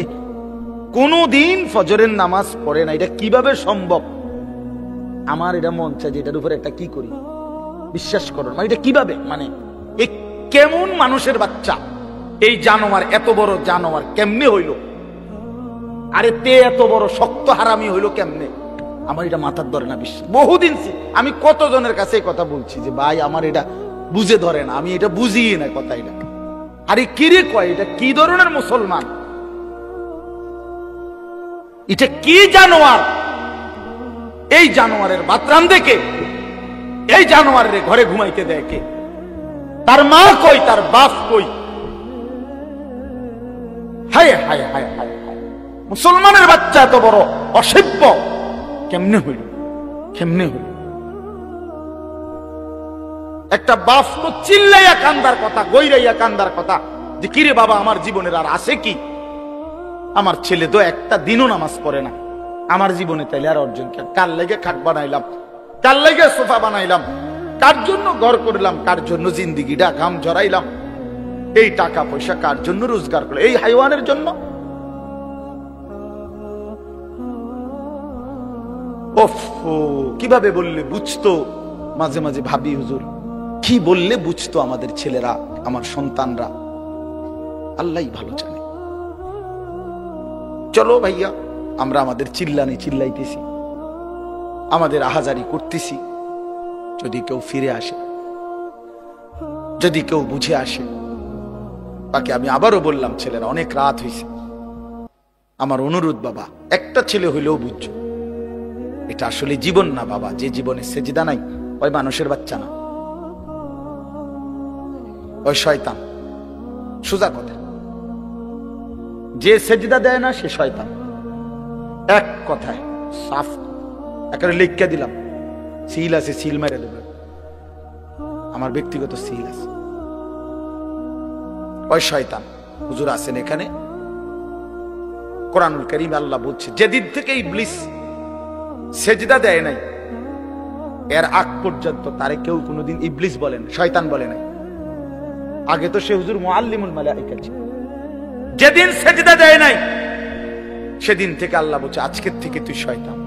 কোনদিন ফজরের নামাজ পড়ে না, এটা কিভাবে সম্ভব? আমার এটা মন চায় যে এটার উপরে একটা কি করি, বিশ্বাস করো মানে এটা কিভাবে, মানে কেমন মানুষের বাচ্চা এই জানোয়ার, এত বড় জানোয়ার কেমনে হইল? আরে তে এত বড় শক্ত হারামি হইল কেমনে? আমার এটা মাথার ধরে না বিশ্বাস। বহুদিন আমি কতজনের কাছে কথা বলছি যে ভাই আমার এটা বুঝে ধরে না, আমি এটা বুঝি না কথা এটা। আরে কিরে কয়, এটা কি ধরনের মুসলমান, এটা কি জানোয়ার? এই জানোয়ারের বাতরাম দেখে এই জানোয়ারের ঘরে ঘুমাইতে দেয় কে? তার মা কই, তার বাপ কই? হায় হায় হায় হায় হায়, মুসলমানের বাচ্চা এত বড় অসভ্য কেমনে হইল, কেমনে হইল? একটা বাপ তো চিল্লাইয়া কান্দার কথা, গৈরাইয়া কান্দার কথা যে কিরে বাবা আমার জীবনের আর আছে কি? আমার ছেলে তো একটা দিনও নামাজ পড়ে না, আমার জীবনে তাইলে আর অর্জন কি? কার লেগে খাট বানাইলাম, কার লেগে সোফা বানাইলাম, কার জন্য ঘর করলাম, কার জন্য জিন্দিগিটা ঘাম ঝরাইলাম, এই টাকা পয়সা কার জন্য রোজগার করলাম? এই হাইওয়ানের জন্য? ওফ, কিভাবে বললে বুঝতো? মাঝে মাঝে ভাবি হুজুর কি বললে বুঝতো আমাদের ছেলেরা, আমার সন্তানরা? আল্লাহই ভালো জানে। চলো ভাইয়া, আমরা আমাদের চিল্লানি চিল্লাইতেছি, আমাদের আহাজারি করতেছি, যদি কেউ ফিরে আসে, যদি কেউ বুঝে আসে। বাকি আমি আবারও বললাম, ছেলেরা অনেক রাত হয়েছে, আমার অনুরোধ বাবা, একটা ছেলে হইলেও বুঝছো এটা আসলে জীবন না বাবা। যে জীবনে সেজদা নাই ওই মানুষের বাচ্চা না, ওই শয়তান। সোজা কথা, যে সেজদা দেয় না সে শয়তান। এক কথায় সাফ একেবারে লিখে দিলাম, সিল আছে, সিল মেরে দেবে, আমার ব্যক্তিগত সিল আছে। ওই শয়তান হুজুর আছেন এখানে। কোরআনুল কারীমে আল্লাহ বলছে, যেদিন থেকে ইবলিস সেজদা দেয় নাই এর আগ পর্যন্ত তারে কেউ কোনোদিন ইবলিস বলেন, শয়তান বলে নাই। আগে তো সে হুজুর মুআল্লিমুল মালায়েকা ছিল। যেদিন সেজদা দেয় নাই সেদিন থেকে আল্লাহ বলছে, আজকের থেকে তুই শয়তান,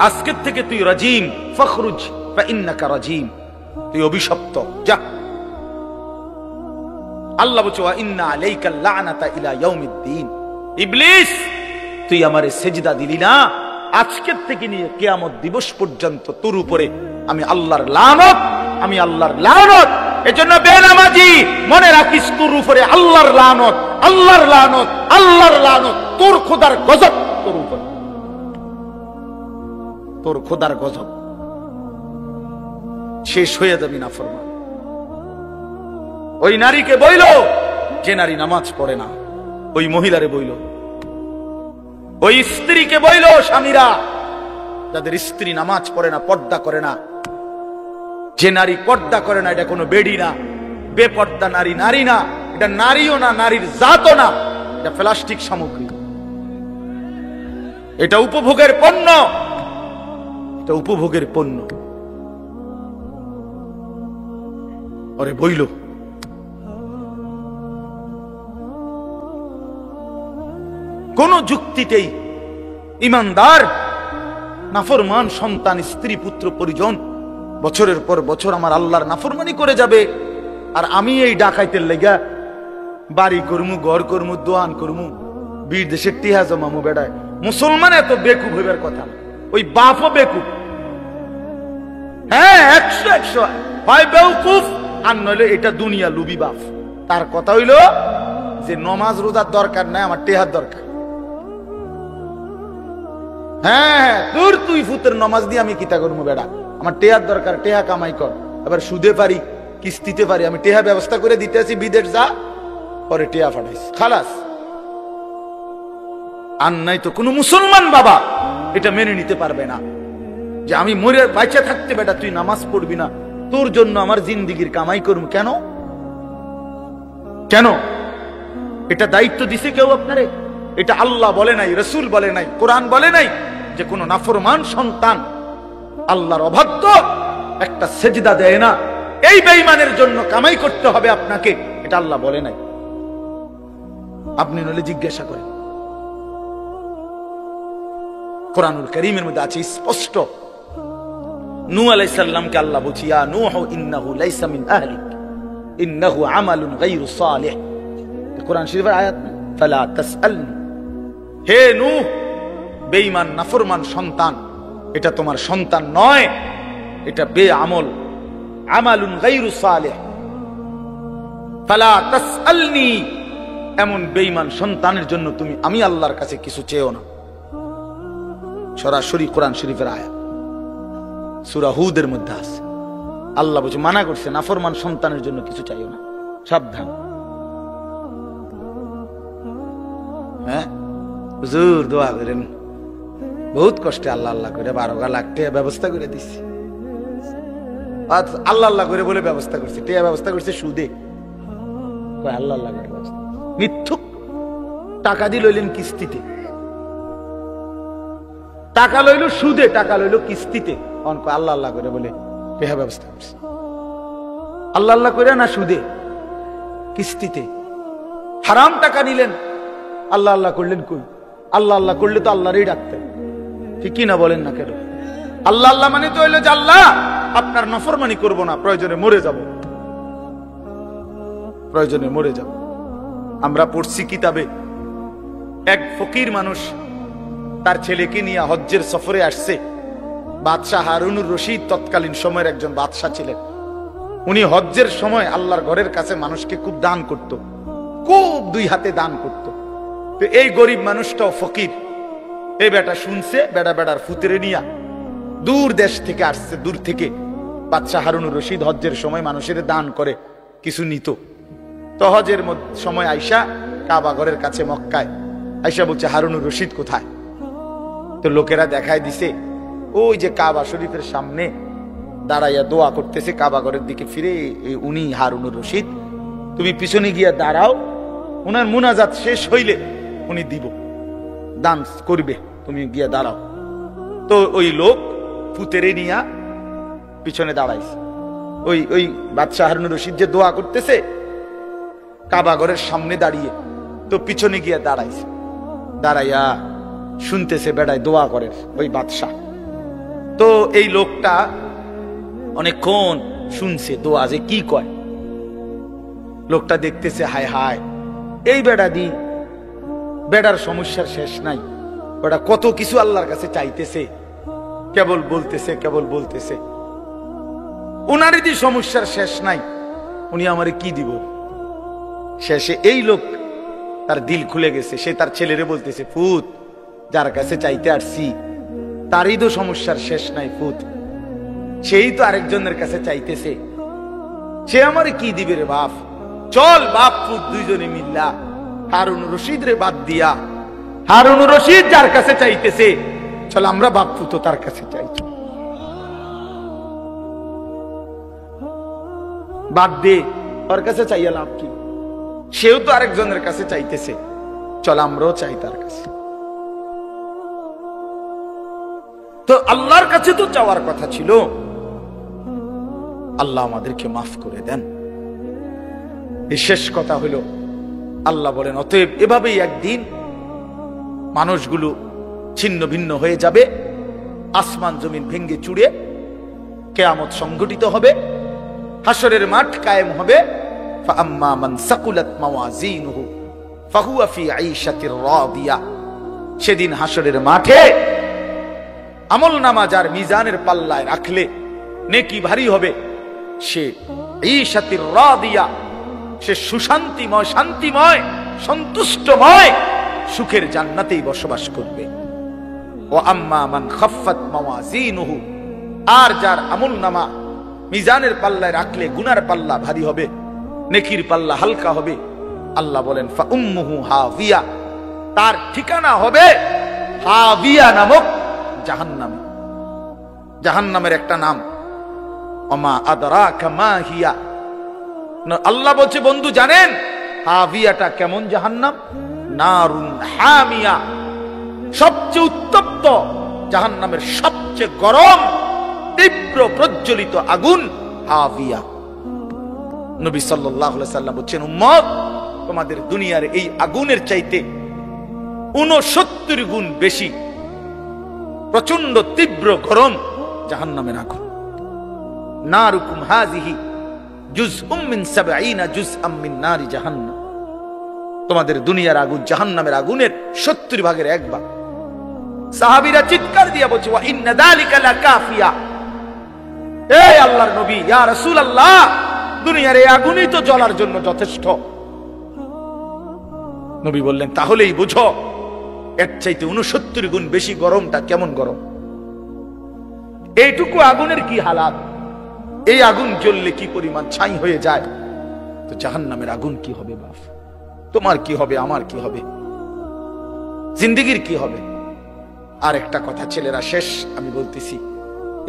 আজকের থেকে তুই রাজিম, ফখরুজ ফাইন্নাকা রাজিম, তুই অভিশপ্ত, যা। আল্লাহ বলছে, ওয়া ইন্না আলাইকা লা'নাতা ইলা ইয়াউমিদ্দিন, ইবলিস তুই আমারে সেজদা দিলি না, আজকের থেকে নিয়ে কিয়ামত দিবস পর্যন্ত তোর উপরে আমি আল্লাহর লানত, আমি আল্লাহর লানত। এজন্য বেনামাজি মনে রাখিস, তোর উপরে আল্লাহর লানত, আল্লাহর লানত, আল্লাহর লানত, তোর খোদার গজব তোর উপরে, তোর খোদার গজব। শেষ হয়ে যাবি না ফরমান। ওই নারীকে বইল, যে নারী নামাজ পড়ে না, ওই মহিলারে বইল, ওই স্ত্রীকে বইল, স্বামীরা যাদের স্ত্রী নামাজ পড়ে না, পর্দা করে না। যে নারী পর্দা করে না এটা কোনো বেডি না, বেপর্দা নারী নারী না, এটা নারীও না, নারীর জাতও না, এটা প্লাস্টিক সামগ্রী, এটা উপভোগের পণ্য, এটা উপভোগের পণ্য। ওরে বইল। কোন যুক্তিতেই ইমানদার নাফরমান সন্তান, স্ত্রী, পুত্র, পরিজন বছরের পর বছর আমার আল্লাহর নাফরমানি করে যাবে, আর আমি এই ডাকাইতের লেগা বাড়ি করমু, ঘর করমু, দোয়ান করমু, বিদেশের টিহা জমামু। বেড়ায় মুসলমান এত বেকুব হইবার কথা না, ওই বাপও বেকুব। হ্যাঁ, 100 হয় বেউকুফ, আর নইলে এটা দুনিয়া লুবি বাপ। তার কথা হইল যে নমাজ রোজার দরকার নাই, আমার টেহার দরকার। হ্যাঁ, তোর তুই ফুতের নমাজ দিয়ে আমি কিতা করবো বেড়া, আমার টেহার দরকার, টেহা কামাই কর। এবার সুদে পারি, কিস্তিতে পারি, আমি টেহা ব্যবস্থা করে দিতেছি, বিদেশ যা, পরে টেহা ফাটাইস, খালাস। আর নাই তো কোনো মুসলমান বাবা এটা মেনে নিতে পারবে না যে আমি মরে বাঁচা থাকতে বেটা তুই নামাজ পড়বি না, তোর জন্য আমার জিন্দিগির কামাই করব। কেন কেন? এটা দায়িত্ব দিছে কেউ আপনারে? এটা আল্লাহ বলে নাই, রসুল বলে নাই, কোরআন বলে নাই যে কোন নাফরমান সন্তান আল্লাহর অবাধ্য একটা সেজদা দেয় না, এই বেঈমানের জন্য কামাই করতে হবে আপনাকে, এটা আল্লাহ বলে নাই। আপনি নলে জিজ্ঞাসা করেন, কোরআনুল কারীমের মধ্যে আছে স্পষ্ট। নূহ আলাইহিস সালামকে আল্লাহ বলছে, ইয়া নূহ ইন্নাহু লাইসা মিন আহলিক ইন্নাহু আমালুন গায়রু সালিহ। কোরআন শরীফের আয়াত, ফালা তাসআলনি, হে নূহ, বেঈমান নাফরমান সন্তান, এটা তোমার সন্তান নয়, এটা বেআমল, আমালুন গায়রু সালিহ। ফালা তাসআলনি, এমন বেঈমান সন্তানের জন্য তুমি আমি আল্লাহর কাছে কিছু চেয়েও না। সরাসরি কোরআন শরীফের আয়াত, সূরা হুদের মধ্যে আছে। আল্লাহ বলছে, মানা করছে নাফরমান সন্তানের জন্য কিছু চাইও না, সাবধান। হ্যাঁ হুজুর দোয়া করেন, বহুত কষ্টে আল্লাহ আল্লাহ করে 12 লাখ টাকা ব্যবস্থা করে দিচ্ছি। আল্লাহ আল্লাহ করে বলে ব্যবস্থা করছে, টাকা ব্যবস্থা করছে সুদে। আল্লাহ আল্লাহ করে ব্যবস্থা, মিথ্যুক। টাকা দিয়ে লইলেন কিস্তিতে, টাকা লইল সুদে, টাকা লইল কিস্তিতে, আল্লাহ আল্লাহ করে বলে টাকা ব্যবস্থা করছে। আল্লাহ আল্লাহ করে না সুদে, কিস্তিতে। হারাম টাকা নিলেন, আল্লাহ আল্লাহ করলেন কই? আল্লাহ আল্লাহ করলে তো আল্লাহরই ডাকতেন, ঠিক কি না বলেন না কেন? আল্লাহ আল্লাহ মানে তো হইলো যে আল্লাহ আপনার নফরমানি করব না, প্রয়োজনে মরে যাব, প্রয়োজনে মরে যাব। আমরা পড়ছি কিতাবে, এক ফকির মানুষ তার ছেলেকে নিয়ে হজ্জের সফরে আসছে। বাদশাহ হারুনুর রশিদ তৎকালীন সময়ের একজন বাদশাহ ছিলেন। উনি হজ্জের সময় আল্লাহর ঘরের কাছে মানুষকে খুব দান করত, খুব দুই হাতে দান করত। তো এই গরিব মানুষটাও ফকির, এই বেটা শুনছে, বেড়ার ফুতেরে নিয়া দূর দেশ থেকে আসছে, দূর থেকে। বাদশাহ হারুনুর রশিদ হজ্জের সময় মানুষের দান করে কিছু নিত। তো হজের সময় আইসা কাবা ঘরের কাছে মক্কায় আইসা বলছে, হারুনুর রশিদ কোথায়? তো লোকেরা দেখায় দিছে, ওই যে কাবা শরীফের সামনে দাঁড়াইয়া দোয়া করতেছে, কাবা ঘরের দিকে ফিরে, উনি হারুনুর রশিদ, তুমি পিছনে গিয়া দাঁড়াও, উনার মুনাজাত শেষ হইলে উনি দিব, দান করবে, তুমি গিয়া দাঁড়াও। তো ওই লোক ফুতেরে নিয়া পিছনে দাঁড়াইছে। ওই বাদশাহ হারুনুর রশিদ যে দোয়া করতেছে কাবা ঘরের সামনে দাঁড়িয়ে, তো পিছনে গিয়া দাঁড়াইছে, দাঁড়াইয়া শুনতেছে বেড়ায় দোয়া করে ওই বাদশাহ। তো এই লোকটা অনেকক্ষণ শুনছে দোয়া যে কি কয়। লোকটা দেখতেছে, হায় হায়, এই বেড়া দি, বেড়ার সমস্যার শেষ নাই, বেড়া কত কিছু আল্লাহর কাছে চাইতেছে, কেবল বলতেছে, কেবল বলতেছে, উনারই দি সমস্যার শেষ নাই, উনি আমারে কি দিব? শেষে এই লোক তার দিল খুলে গেছে, সে তার ছেলেরে বলতেছে, ফুত, যার কাছে চাইতে আসছি তারই তো সমস্যার শেষ নাই ফুত, সেই তো আরেকজনের কাছে চাইতেছে, সে আমারে কি দিবে রে বাপ? চল বাপ ফুত দুইজনে মিল্লা হারুন রশিদ রে বাদ দিয়া, হারুন রশিদ যার কাছে চাইতেছে, চল আমরা বাপ ফুত তার কাছে চাইছি, বাদ দে, ওর কাছে চাইয়া লাভ কি? সেও তো আরেকজনের কাছে চাইতেছে, চল আমরাও চাই তার কাছে। তো আল্লাহর কাছে তো চাওয়ার কথা ছিল, আল্লাহ আমাদেরকে মাফ করে দেন। এই শেষ কথা হলো, আল্লাহ বলেন, অতএব এভাবেই একদিন মানুষগুলো ছিন্ন ভিন্ন হয়ে যাবে, আসমান জমিন ভেঙ্গে চুড়ে কিয়ামত সংঘটিত হবে, হাসরের মাঠ কায়েম হবে। ফাআম্মা মান সাকুলাত মাওয়াজিনুহু ফাহুয়া ফি আইশাতির রাদিয়া। সেদিন হাসরের মাঠে আমলনামা যার মিজানের পাল্লায় রাখলে নেকি ভারী হবে, সে আইশাতির রাদিয়া, সে সুশান্তিময়, শান্তিময়, সন্তুষ্টময় সুখের জান্নাতেই বসবাস করবে। ওয়া আম্মা মান খাফফাত মাওয়াজিনুহু, আর যার আমলনামা মিজানের পাল্লায় রাখলে গুনার পাল্লা ভারী হবে, নেকির পাল্লা হালকা হবে, আল্লাহ বলেন ফা উম্মুহু হাভিয়া, তার ঠিকানা হবে হাভিয়া নামক জাহান্নাম। জাহান্নামের একটা নাম। ওমা আদরাকা মা হিয়া, আল্লাহ বলছে বন্ধু জানেন হাভিয়াটা কেমন জাহান্নাম? নারুন হামিয়া, সবচেয়ে উত্তপ্ত জাহান্নামের সবচেয়ে গরম তীব্র প্রজ্বলিত আগুন হাভিয়া। নবী সাল্লাল্লাহু আলাইহি সাল্লাম বলেন উম্মত, তোমাদের দুনিয়ার এই আগুনের চাইতে 69 গুণ বেশি প্রচন্ড তীব্র গরম জাহান্নামের আগুন। নারুকুম হাযিহি জুজউম মিন 70 জুজআম মিন নারি জাহান্নাম, তোমাদের দুনিয়ার আগুন জাহান্নামের আগুনের 70 ভাগের 1 ভাগ। সাহাবীরা চিৎকার দিয়ে বলছে ওয়া ইন্না যালিকা লাকাফিয়া, এই আল্লাহর নবী, ইয়া রাসূলুল্লাহ, দুনিয়ার এই আগুনই তো জ্বলার জন্য যথেষ্ট। নবী বললেন তাহলেই বুঝো এর চাইতে 69 গুণ বেশি গরমটা কেমন গরম। এইটুকু আগুনের কি হালাত, এই আগুন জ্বললে কি পরিমাণ ছাই হয়ে যায়, তো জাহান্নামের আগুন কি হবে বাপ? তোমার কি হবে, আমার কি হবে, জিন্দেগির কি হবে? আর একটা কথা ছেলেরা, শেষ আমি বলতেছি,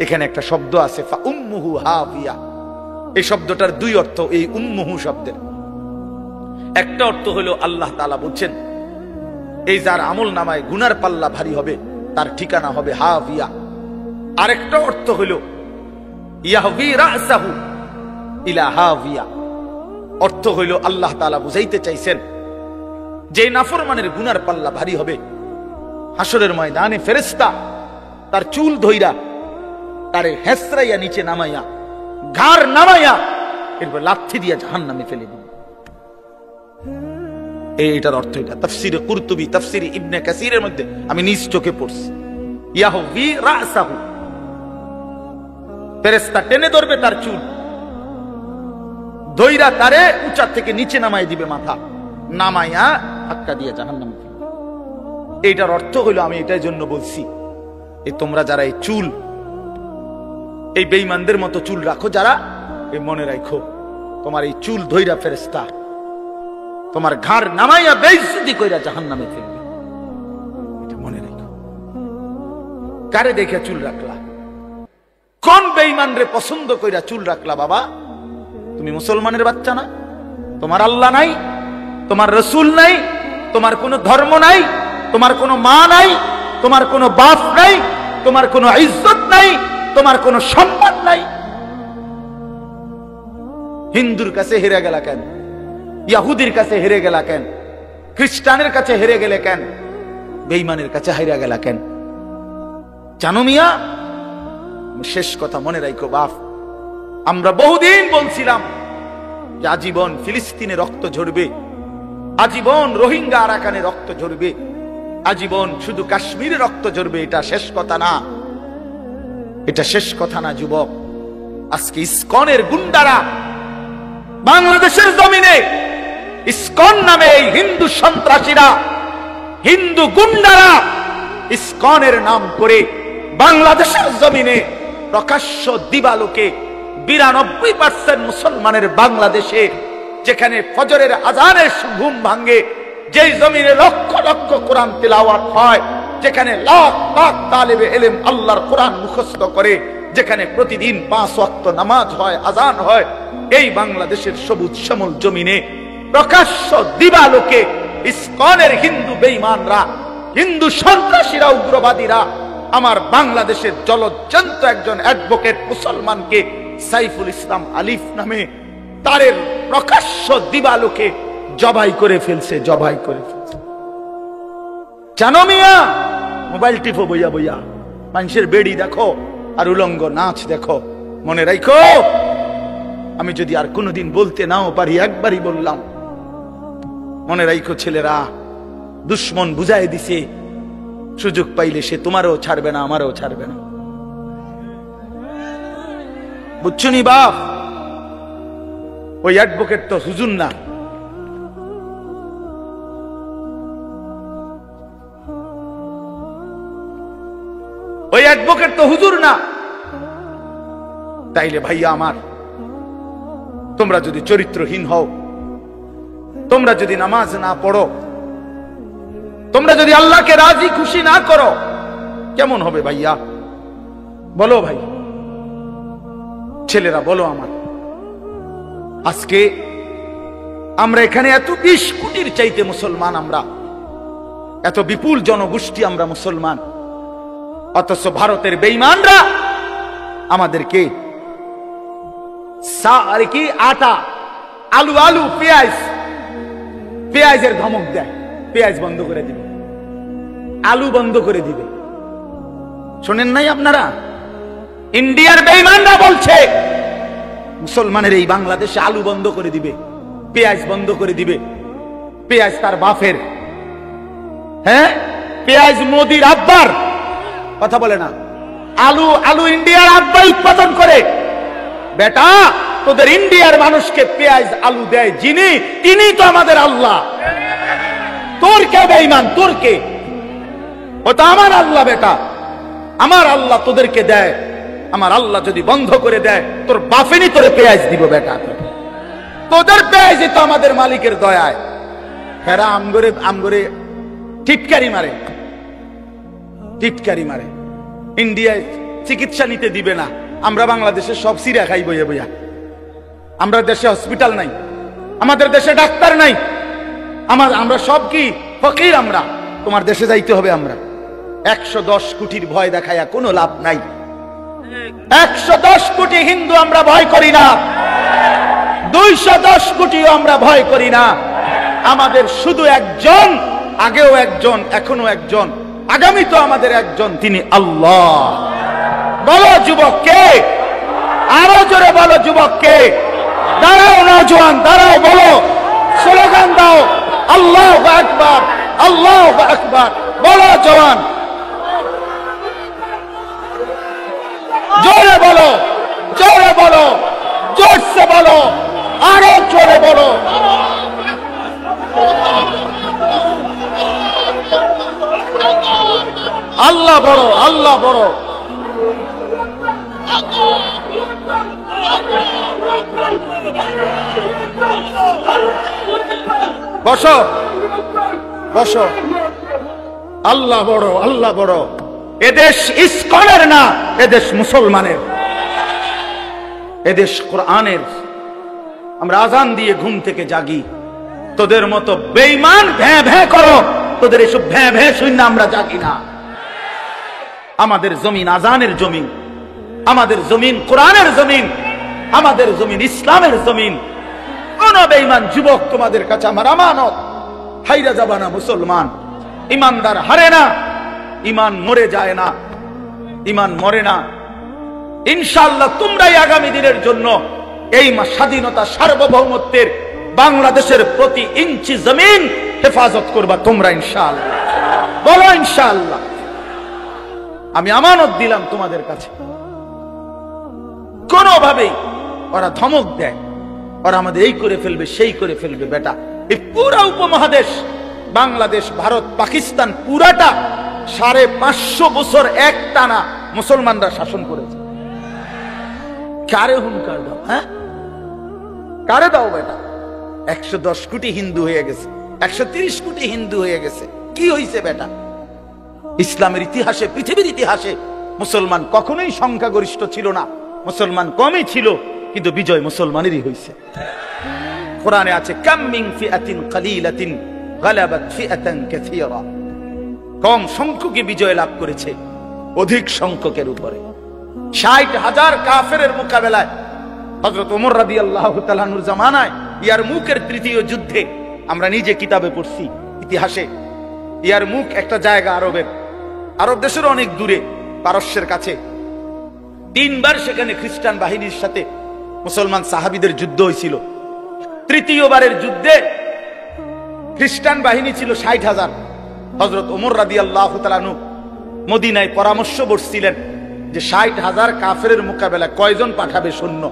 এখানে একটা শব্দ আছে ফা উম্মুহু হাভিয়া। এই শব্দটার 2 অর্থ। এই উম্মুহু শব্দের একটা অর্থ হলো আল্লাহ তাআলা বলছেন এই যার আমল নামায় গুনার পাল্লা ভারী হবে তার ঠিকানা হবে হাভিয়া। আরেকটা অর্থ হলো ইয়াহবি রাসাহু ইলা হাভিয়া। অর্থ হইল আল্লাহ তাআলা বুঝাইতে চাইছেন যে নাফরমানের গুনার পাল্লা ভারী হবে, হাসরের ময়দানে ফেরেশতা তার চুল ধইরা তারে হেসরাইয়া নিচে নামাইয়া, ঘাড় নামাইয়া, এরপর লাথি দিয়া জাহান্নামে ফেলে দিবে। এইটার অর্থ এটা। তাফসীরে কুরতুবী, তাফসীরে ইবনে কাসীরের মধ্যে আমি নিজ চোখে পড়ছি। ইয়াহবি রাসাহু, ফেরেশতা টেনে ধরবে তার চুল, ধইরা তারে উঁচা থেকে নিচে নামাই দিবে, মাথা নামাইয়া ধাক্কা দিয়ে জাহান্নামে ফেলবে। এইটার অর্থ হইল, আমি এটার জন্য বলছি, এই তোমরা যারা এই চুল, এই বেঈমানদের মতো চুল রাখো যারা, এই মনে রাখো তোমার এই চুল ধইরা ফেরেশতা তোমার ঘাড় নামাইয়া বেইজ্জতি কইরা জাহান্নামে ফেলবে। এটা মনে রাখো। কারে দেখে চুল রাখলা? কোন বেঈমান রে পছন্দ কইরা চুল রাখলা বাবা? তুমি মুসলমানের বাচ্চা না? তোমার আল্লাহ নাই, তোমার রাসূল নাই, তোমার কোনো ধর্ম নাই, তোমার কোনো মা নাই, তোমার কোনো বাপ নাই, তোমার কোনো ইজ্জত নাই, তোমার কোনো সম্মান নাই। হিন্দুর কাছে হেরে গেলা কেন? ইহুদির কাছে হেরে গেলা কেন? খ্রিস্টানের কাছে হেরে গেলে কেন? বেঈমানের কাছে হেরে গেলা কেন? জানো মিয়া, শেষ কথা মনে রাখো বাপ, আমরা বহুদিন বলছিলাম যে আজীবন ফিলিস্তিনে রক্ত ঝরবে, আজীবন রোহিঙ্গা আরাকানে রক্ত ঝরবে, আজীবন শুধু কাশ্মীরে রক্ত ঝরবে। এটা শেষ কথা না, এটা শেষ কথা না যুবক। আজকে ইসকনের গুন্ডারা বাংলাদেশের জমিনে, ইসকন নামে এই হিন্দু সন্ত্রাসীরা, হিন্দু গুন্ডারা ইসকনের নাম করে বাংলাদেশের জমিনে প্রকাশ্য দিবালোকে 92% মুসলমানের বাংলাদেশে, যেখানে ফজরের আজানের ঘুম ভাঙ্গে, যেই জমিনে লক্ষ লক্ষ কোরআন তিলাওয়াত হয়, যেখানে লাখ লাখ তালেবে ইলম আল্লাহর কোরআন মুখস্থ করে, যেখানে প্রতিদিন 5 ওয়াক্ত নামাজ হয়, আজান হয়, এই বাংলাদেশের সবুজ শ্যামল জমিনে প্রকাশ্য দিবালোকে ইসকনের হিন্দু বেঈমানরা, হিন্দু সন্ত্রাসীরা, উগ্রবাদীরা আমার বাংলাদেশের জলজ্জন্ত একজন অ্যাডভোকেট মুসলমানকে সাইফুল ইসলাম আলিফ নামে তারের প্রকাশ্য দিবালোকে জবাই করে ফেলছে, জবাই করে ফেলছে। জানো মিয়া, মোবাইল টিপো বইয়া বইয়া, মানুষের বেড়ি দেখো আর উলঙ্গ নাচ দেখো। মনে রাখো আমি যদি আর কোনোদিন বলতে নাও পারি, একবারই বললাম, মনে রাখো ছেলেরা, দুশ্মন বুঝাই দিছে সুযোগ পাইলে সে তোমারও ছাড়বে না, আমারও ছাড়বে না। বুঝছো নি বাপ? ওই অ্যাডভোকেট তো হুজুর না, ওই অ্যাডভোকেট তো হুজুর না। তাইলে ভাইয়া আমার, তোমরা যদি চরিত্রহীন হও, তোমরা যদি নামাজ না পড়ো, তোমরা যদি আল্লাহকে রাজি খুশি না করো, কেমন হবে ভাইয়া? বলো ভাই, ছেলেরা বলো আমার। আজকে আমরা এখানে এত 20 কোটির চাইতে মুসলমান, আমরা এত বিপুল জনগোষ্ঠী, আমরা মুসলমান, অথচ ভারতের বেঈমানরা আমাদেরকে আর কি আটা, আলু আলু পেঁয়াজ, পেঁয়াজের ধমক দেয়, পেঁয়াজ বন্ধ করে দিবে, আলু বন্ধ করে দিবে। শোনেন নাই আপনারা? ইন্ডিয়ার বেঈমানরা বলছে মুসলমানের এই বাংলাদেশে আলু বন্ধ করে দিবে, পেঁয়াজ বন্ধ করে দিবে। পেঁয়াজ তার বাপের, হ্যাঁ, পেঁয়াজ মোদির আব্বার, কথা বলে না। আলু আলু ইন্ডিয়ার আব্বা উৎপাদন করে। বেটা, তোদের ইন্ডিয়ার মানুষকে পেঁয়াজ আলু দেয় যিনি, তিনি তো আমাদের আল্লাহ। তোর কে বেঈমান? তোর কে? ও তো আমার আল্লাহ বেটা, আমার আল্লাহ তোদেরকে দেয়। আমার আল্লাহ যদি বন্ধ করে দেয়, তোর বাপেরই তোরে পেঁয়াজ দিব বেটা। তোদের পেঁয়াজই তো আমাদের মালিকের দয়ায়। হেরা আমগরে টিটকারি মারে, টিটকারি মারে। ইন্ডিয়ায় চিকিৎসা নিতে দিবে না, আমরা বাংলাদেশে সব সিরা খাই বইয়া বইয়া। আমরা দেশে হসপিটাল নাই, আমাদের দেশে ডাক্তার নাই, আমরা সব কি ফকির। আমরা তোমার দেশে যাইতে হবে। আমরা 110 কোটির ভয় দেখায়া কোনো লাভ নাই। 110 কোটি হিন্দু আমরা ভয় করি না, 210 কোটিও আমরা ভয় করি না। আমাদের শুধু একজন, আগেও একজন, এখনো একজন, আগামী তো আমাদের একজন, তিনি আল্লাহ। বলো যুবক কে? আরো জোরে বলো যুবক কে? দাঁড়াও নওজোয়ান, দাঁড়াও, বলো, স্লোগান দাও, আল্লাহু আকবার, আল্লাহু আকবার। বলো জওয়ান, জোরে বলো, জোরে বলো, জোরসে বলো, আরো জোরে বলো। আল্লাহ বড়, আল্লাহ বড়। বসো, বসো। আল্লাহ বড়, আল্লাহ বড়। এদেশ ইসকনের না, এদেশ মুসলমানের, এদেশ কোরআনের। আমরা আজান দিয়ে ঘুম থেকে জাগি, তোদের মতো বেঈমান ভ্যাঁ ভ্যাঁ করো, তোদের এসব ভ্যাঁ ভ্যাঁ শুনে আমরা জাগি না। আমাদের জমিন আজানের জমিন, আমাদের জমিন কোরআনের জমিন, আমাদের জমিন ইসলামের জমিন। কোন বেঈমান যুবক তোমাদের কাছে আমার আমানত। হাইরা যাবা না মুসলমান। ইমানদার হারে না, ইমান মরে যায় না, ইমান মরে না। ইনশাআল্লাহ তোমরাই আগামী দিনের জন্য এই স্বাধীনতা সার্বভৌমত্বের বাংলাদেশের প্রতি ইঞ্চি জমিন হেফাজত করবা তোমরা ইনশাআল্লাহ। বলো ইনশাআল্লাহ। আমি আমানত দিলাম তোমাদের কাছে। কোনোভাবেই ওরা ধমক দেয়, ওরা আমাদের এই করে ফেলবে, সেই করে ফেলবে। বেটা, এই পুরা উপমহাদেশ, বাংলাদেশ, ভারত, পাকিস্তান, পুরাটা 550 বছর এক টানা মুসলমানরা শাসন করেছে। কারে হুঙ্কার দাও? হ্যাঁ, কারে দাও বেটা? 110 কোটি হিন্দু হয়ে গেছে, 130 কোটি হিন্দু হয়ে গেছে। কি হয়েছে বেটা? ইসলামের ইতিহাসে, পৃথিবীর ইতিহাসে মুসলমান কখনোই সংখ্যাগরিষ্ঠ ছিল না, মুসলমান কমই ছিল, কিন্তু বিজয় মুসলমানেরই হয়েছে। কোরআনে আছে, কাম মিন ফিআতিন কালিলাতিন গালাবাত ফিআতান কাসীরা। কম সংখ্যকে বিজয় লাভ করেছে অধিক সংখ্যকের উপরে। 60,000 কাফেরের মোকাবেলায় হযরত ওমর রাদিয়াল্লাহু তাআলা আনহুর জামানায় ইয়ারমুকের তৃতীয় যুদ্ধে, আমরা নিজে কিতাবে পড়ছি, ইতিহাসে, ইয়ারমুক একটা জায়গা আরবের, আরব দেশের অনেক দূরে, পারস্যের কাছে। 3 বার সেখানে খ্রিস্টান বাহিনীর সাথে মুসলমান সাহাবীদের যুদ্ধ হয়েছিল। তৃতীয়বারের যুদ্ধে খ্রিস্টান বাহিনী ছিল 60,000। হযরত ওমর রাদিয়াল্লাহু তাআলা আনহু মদিনায় পরামর্শ বসছিলেন যে 60,000 কাফেরের মোকাবেলায় কয়জন পাঠাবে সৈন্য।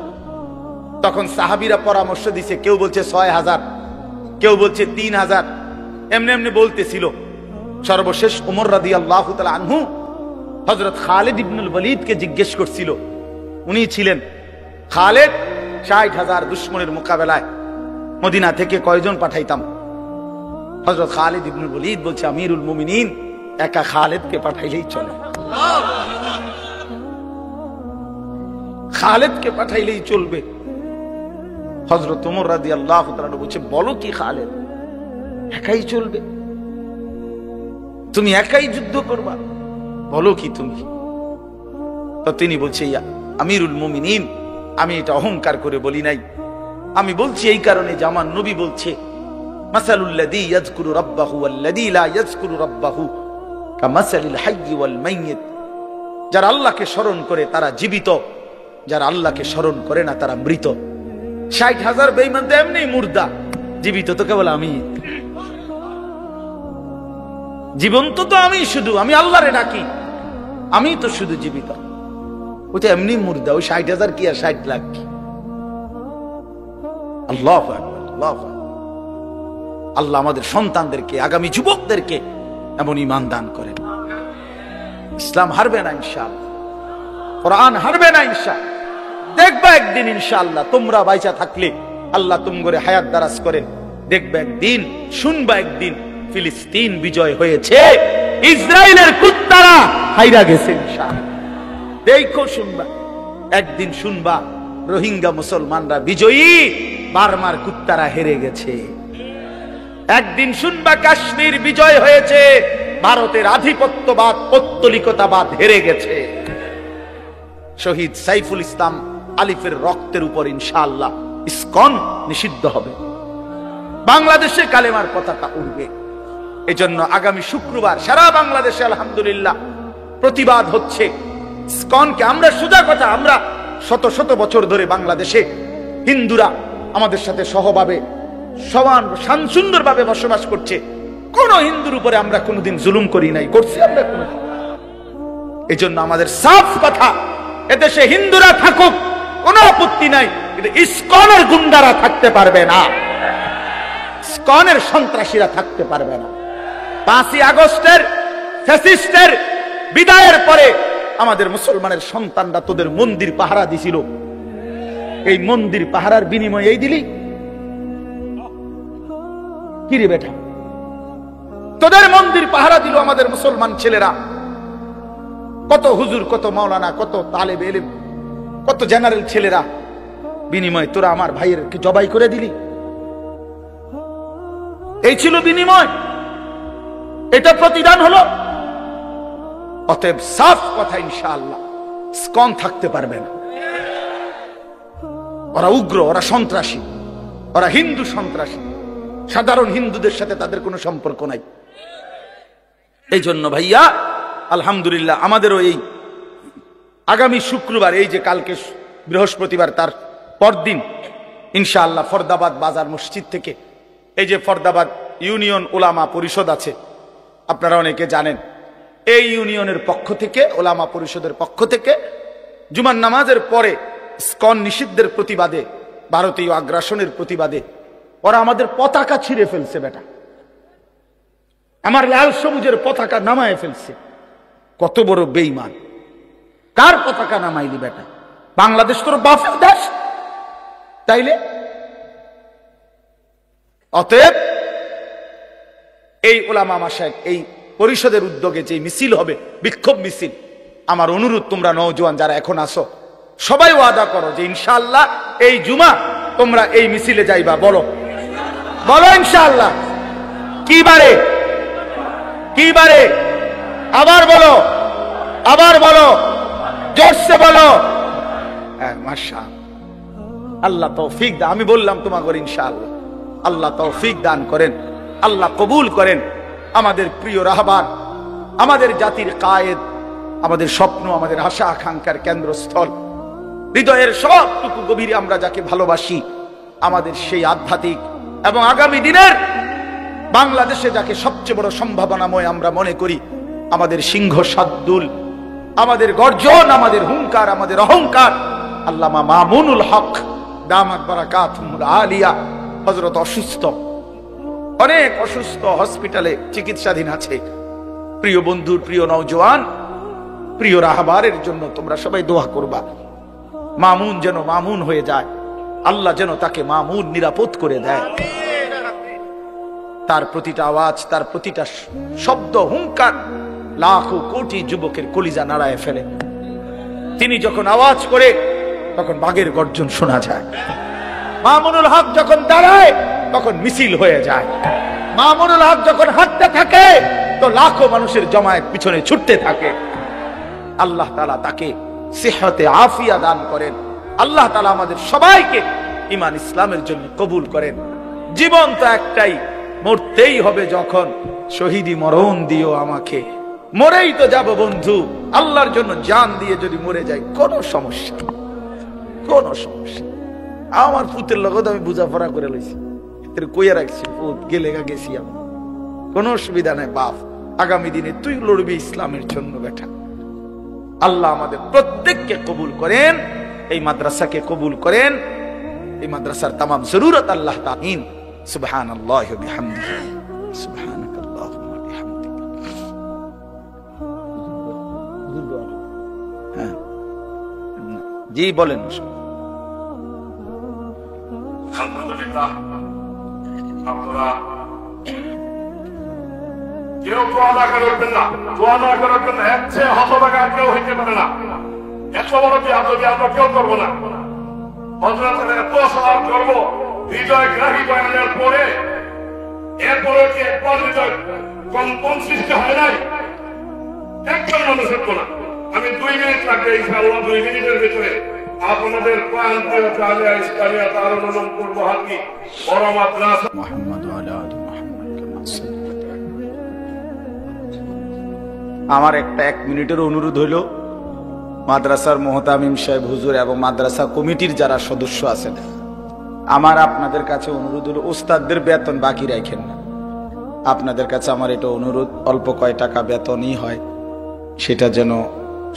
তখন সাহাবীরা পরামর্শ দিছে, কেউ বলছে 6,000, কেউ বলছে 3,000, এমনি এমনি বলতেছিল। সর্বশেষ ওমর রাদিয়াল্লাহু তাআলা আনহু হযরত খালিদ ইবনুল ওয়ালিদকে জিজ্ঞেস করছিল। উনি ছিলেন, খালিদ 60,000 দুশমনের মোকাবেলায় মদিনা থেকে কয়জন পাঠাইতাম? হযরত খালিদ ইবনুল ওয়ালিদ বলছে, আমিরুল মুমিনিন, একা খালিদকে পাঠাইলেই চলে, খালিদকে পাঠাইলেই চলবে। হযরত ওমর রাদিয়াল্লাহু তাআলা বলছে, বলো কি খালিদ, একাই চলবে? তুমি একাই যুদ্ধ করবা? বলো কি তুমি? তো তিনি বলছে, ইয়া আমিরুল মুমিনিন, আমি এটা অহংকার করে বলি নাই, আমি বলছি এই কারণে যে আমার নবী বলছে, মাসালুল লাযী ইয়াযকুরু রাব্বাহু ওয়াল্লাযী লা ইয়াযকুরু রাব্বাহু কামাসালিল হাইয়্যি ওয়াল মাইয়িত। যারা আল্লাহকে স্মরণ করে তারা জীবিত, যারা আল্লাহকে স্মরণ করে না তারা মৃত। 60,000 বেঈমান তো এমনি মুর্দা, জীবিত তো কেবল আমি, জীবন্ত তো আমি, শুধু আমি আল্লাহরে ডাকি, আমি তো শুধু জীবিত। ওই তো এমনি মুর্দা, ওই 60,000 কি আর 60 লাখ কি? আল্লাহু আকবার, আল্লাহু আকবার। আল্লাহ আমাদের সন্তানদেরকে, আগামী যুবকদেরকে এমন ঈমান দান করেন। ইসলাম হারবে না ইনশাআল্লাহ, কোরআন হারবে না ইনশাআল্লাহ। দেখবা একদিন ইনশাআল্লাহ, তোমরা বাইচা থাকলে আল্লাহ তুমগরে হায়াত দারাজ করেন, দেখবে একদিন, শুনবা একদিন ফিলিস্তিন বিজয় হয়েছে, ইসরায়েলের কুত্তারা হাইরা গেছে ইনশাআল্লাহ। দেখো, শুনবা একদিন, শুনবা রোহিঙ্গা মুসলমানরা বিজয়ী, বার্মার কুত্তারা হেরে গেছে। একদিন শুনবা কাশ্মীর বিজয় হয়েছে, ভারতের আধিপত্যবাদ, পৌত্তলিকতাবাদ হেরে গেছে। শহীদ সাইফুল ইসলাম আলিফের রক্তের উপর ইনশাআল্লাহ ইসকন নিষিদ্ধ হবে, বাংলাদেশে কালেমার পতাকা উঠবে। এজন্য আগামী শুক্রবার সারা বাংলাদেশে আলহামদুলিল্লাহ প্রতিবাদ হচ্ছে ইসকনকে। আমরা সোজা কথা, আমরা শত শত বছর ধরে বাংলাদেশে হিন্দুরা আমাদের সাথে সহভাবে সমান সুন্দরভাবে বসবাস করছে। কোন হিন্দুর উপরে আমরা কোনোদিন জুলুম করি নাই, করছি আমরা কোন? এজন্য আমাদের সাফ কথা, এদেশে হিন্দুরা থাকুক, কোনো আপত্তি নাই, কিন্তু ইসকনের গুন্ডারা থাকতে পারবে না, ইসকনের সন্ত্রাসীরা থাকতে পারবে না। 5ই আগস্টের ফ্যাসিস্টের বিদায়ের পরে আমাদের মুসলমানের সন্তানরা তোদের মন্দির পাহারা দিছিল, এই মন্দির পাহারার বিনিময়ে এই দিলি কি রে বেটা? তোদের মন্দির পাহারা দিল আমাদের মুসলমান ছেলেরা, কত হুজুর, কত মাওলানা, কত তালেব ইলম, কত জেনারেল ছেলেরা, বিনিময়ে তোরা আমার ভাইয়ের কি জবাই করে দিলি? এই ছিল বিনিময়, এটা প্রতিদান হলো। অতএব সাফ কথা, ইনশাআল্লাহ ইসকন থাকতে পারবে না। ওরা উগ্র, ওরা সন্ত্রাসী, ওরা হিন্দু সন্ত্রাসী, সাধারণ হিন্দুদের সাথে তাদের কোনো সম্পর্ক নাই। এই জন্য ভাইয়া আলহামদুলিল্লাহ আমাদেরও এই আগামী শুক্রবার, এই যে কালকে বৃহস্পতিবার, তার পরদিন ইনশাআল্লাহ ফরদাবাদ বাজার মসজিদ থেকে, এই যে ফরদাবাদ ইউনিয়ন ওলামা পরিষদ আছে, আপনারা অনেকে জানেন, এই ইউনিয়নের পক্ষ থেকে, ওলামা পরিষদের পক্ষ থেকে জুমার নামাজের পরে ইসকন নিষিদ্ধের প্রতিবাদে, ভারতীয় আগ্রাসনের প্রতিবাদে ওরা আমাদের পতাকা ছিঁড়ে ফেলছে বেটা, আমার লাল সবুজের পতাকা নামায় ফেলছে। কত বড় বেঈমান! কার পতাকা নামাইলি বেটা? বাংলাদেশ তোর বাপের দেশ তাইলে? অতএব এই ওলামা মাশায়েখ, এই পরিষদের উদ্যোগে যে মিছিল হবে, বিক্ষোভ মিছিল, আমার অনুরোধ, তোমরা নওজোয়ান যারা এখন আসো, সবাই ওয়াদা করো যে ইনশাআল্লাহ এই জুমা তোমরা এই মিছিলে যাইবা। বলো বলো ইনশাআল্লাহ। কি বারে? কি বারে? আবার বলো, আবার বলো, জোরসে বলো। হ্যাঁ, মাশাআল্লাহ, আল্লাহ তৌফিক দান। আমি বললাম তোমাকে ইনশাআল্লাহ, আল্লাহ তৌফিক দান করেন, আল্লাহ কবুল করেন। আমাদের প্রিয় রাহবার, আমাদের জাতির কায়েদ, আমাদের স্বপ্ন, আমাদের আশা আকাঙ্ক্ষার কেন্দ্রস্থল হৃদয়ের সবটুকু গভীরে আমরা যাকে ভালোবাসি, আমাদের সেই আধ্যাত্মিক এবং আগামী দিনের বাংলাদেশে যাকে সবচেয়ে বড় সম্ভাবনাময় আমরা মনে করি, আমাদের সিংহ শার্দুল, আমাদের গর্জন, আমাদের হুঙ্কার, আমাদের অহংকার আল্লামা মামুনুল হক দামাত বারাকাতুহুল আলিয়া হযরত অসুস্থ, অনেক অসুস্থ, হসপিটালে চিকিৎসাধীন আছে। প্রিয় বন্ধুর, প্রিয় নওজোয়ান, প্রিয় রাহবারের জন্য তোমরা সবাই দোয়া করবা, মামুন যেন মামুন হয়ে যায়, আল্লাহ যেন তাকে মামুন নিরাপদ করে দেয়। তার প্রতিটা আওয়াজ, তার প্রতিটা শব্দ, হুঙ্কার লাখো কোটি যুবকের কলিজা নাড়ায় ফেলে। তিনি যখন আওয়াজ করে তখন বাঘের গর্জন শোনা যায়। মামুনুল হক যখন দাঁড়ায় তখন মিছিল হয়ে যায়। মামুনুল হক যখন হাঁটতে থাকে তো লাখো মানুষের জমায়েত পিছনে ছুটতে থাকে। আল্লাহ তাআলা তাকে সিহতে আফিয়া দান করেন। আল্লাহ তাআলা আমাদের সবাইকে ঈমান ইসলামের জন্য কবুল করেন। জীবন তো একটাই, মরতেই হবে যখন, শহীদি মরণ দিও আমাকে, মরেই তো যাব বন্ধু, আল্লাহর জন্য জান দিয়ে যদি মরে যাই কোনো সমস্যা, কোনো সমস্যা। আমার পুতের লগত আমি বুঝাপড়া করে লইছি, কইয়া রাখছি, পুত গেলে গেছি আমি, কোনো অসুবিধা নাই বাপ, আগামী দিনে তুই লড়বি ইসলামের জন্য বেটা। আল্লাহ আমাদের প্রত্যেককে কবুল করেন, এই মাদ্রাসাকে কবুল করেন, এই মাদ্রাসার তামাম জরুরত আল্লাহ তাআলা। সুবহানাল্লাহি ওয়া বিহামদিহি, সুবহানাকাল্লাহুম্মা ওয়া বিহামদিকা। হ্যাঁ জি বলেন।
আলহামদুলিল্লাহ, আপনারা কেউ দোয়া না করে উঠবেন না, দোয়া না করে উঠবেন না। এর চেয়ে হতভাগা কেউ হইতে পারে না। এত বড় বেয়াদবি আমরা কেউ করবো না। হযরতের এত সওয়াল করবো, হৃদয় গ্রাহী বয়ানের পরে এরপরে কি একবার হৃদয় কম্পন সৃষ্টি হয় নাই? একজন মানুষ হতো না। আমি 2 মিনিট লাগবে ইনশাআল্লাহ, 2 মিনিটের ভিতরে আপনাদের প্রান্তীয় জামিয়া ইসলামিয়া দারুল উলুম পূর্বহাটি বড় মাদ্রাসা
মুহাম্মদ ওয়া আলা আলি মুহাম্মদ কামা সাল্লাল্লাহু। আমার একটা 1 মিনিটের অনুরোধ হইল, মাদ্রাসার মুহতামিম সাহেব হুজুর এবং মাদ্রাসা কমিটির যারা সদস্য আছেন, আমার আপনাদের কাছে অনুরোধ হলো, ওস্তাদদের বেতন বাকি রাখেন না। আপনাদের কাছে আমার এটা অনুরোধ, অল্প কয় টাকা বেতনই হয়, সেটা যেন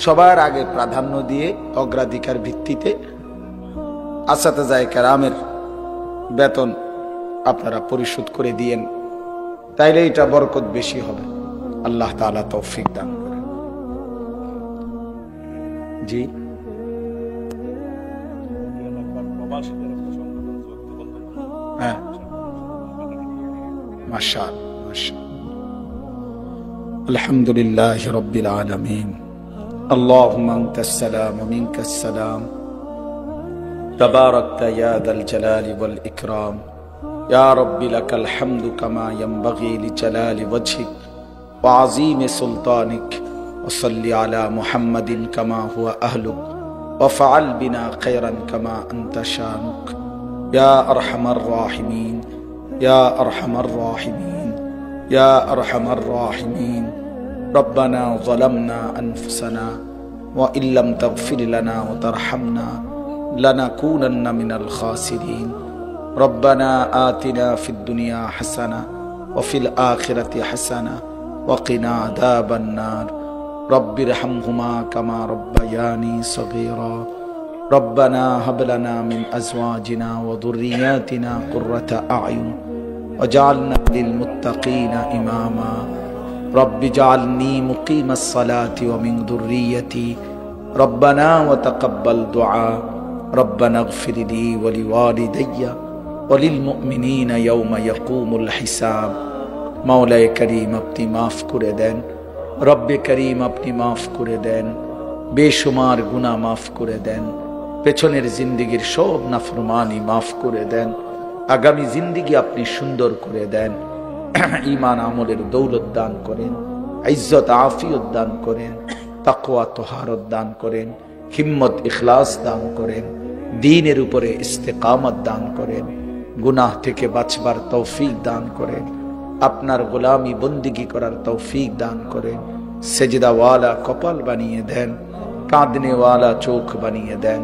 সবার আগে প্রাধান্য দিয়ে অগ্রাধিকার ভিত্তিতে আসাতেজায়ে কেরামের বেতন আপনারা পরিশোধ করে দিয়েন, তাইলে এটা বরকত বেশি হবে। আল্লাহ তাআলা তৌফিক দান করেন। জি হ্যাঁ, মাশাআল্লাহ মাশাআল্লাহ। আলহামদুলিল্লাহি রাব্বিল আলামিন। আল্লাহুম্মা আনতাস সালাম ওয়া মিনকাস সালাম। তাবারাকতা ইয়া যাল জালালি ওয়াল ইকরাম। ইয়া রাব্বি লাকাল হামদু কামা ইয়ানবাগি লিজালালি ওয়াজহিক ওয়া আযীমি সুলতানিক। ওয়া সাল্লি আলা মুহাম্মাদিন কামা হুয়া আহলুক ওয়া ফাআল বিনা খায়রান কামা আনতা শানুক। ইয়া আরহামার রাহিমিন, ইয়া আরহামার রাহিমিন, ইয়া আরহামার রাহিমিন। ربنا ظلمنا أنفسنا وإن لم تغفر لنا وترحمنا لنكونن من الخاسرين. ربنا آتنا في الدنيا حسنة وفي الآخرة حسنة وقنا عذاب النار. رب ارحمهما كما ربياني صغيرا. ربنا هب لنا من أزواجنا وذرياتنا قرة أعين وجعلنا للمتقين إماما. رب اجعلني مقيم الصلاة ومن ذريتي. ربنا وتقبل دعاء. ربنا اغفر لي ولوالدي وللمؤمنين يوم يقوم الحساب. مولاي كريم अपनी माफ করে দেন, রব্বে করিম আপনি মাফ করে দেন, বেশুমার গুনাহ মাফ করে দেন, পেছনের জিন্দেগীর সব নাফরমানি মাফ করে দেন, আগামী জিন্দেগি আপনি সুন্দর করে দেন, ঈমান আমলের দৌলত দান করেন, ইজ্জত আফিয়ত দান করেন, তাকওয়া তহারত দান করেন, হিম্মত ইখলাস দান করেন, দ্বীনের উপরে ইস্তেকামত দান করেন, গুনাহ থেকে বাঁচবার তৌফিক দান করেন, আপনার গোলামি বন্দিগি করার তৌফিক দান করেন, সেজদাওয়ালা কপাল বানিয়ে দেন, কাঁদনেওয়ালা চোখ বানিয়ে দেন,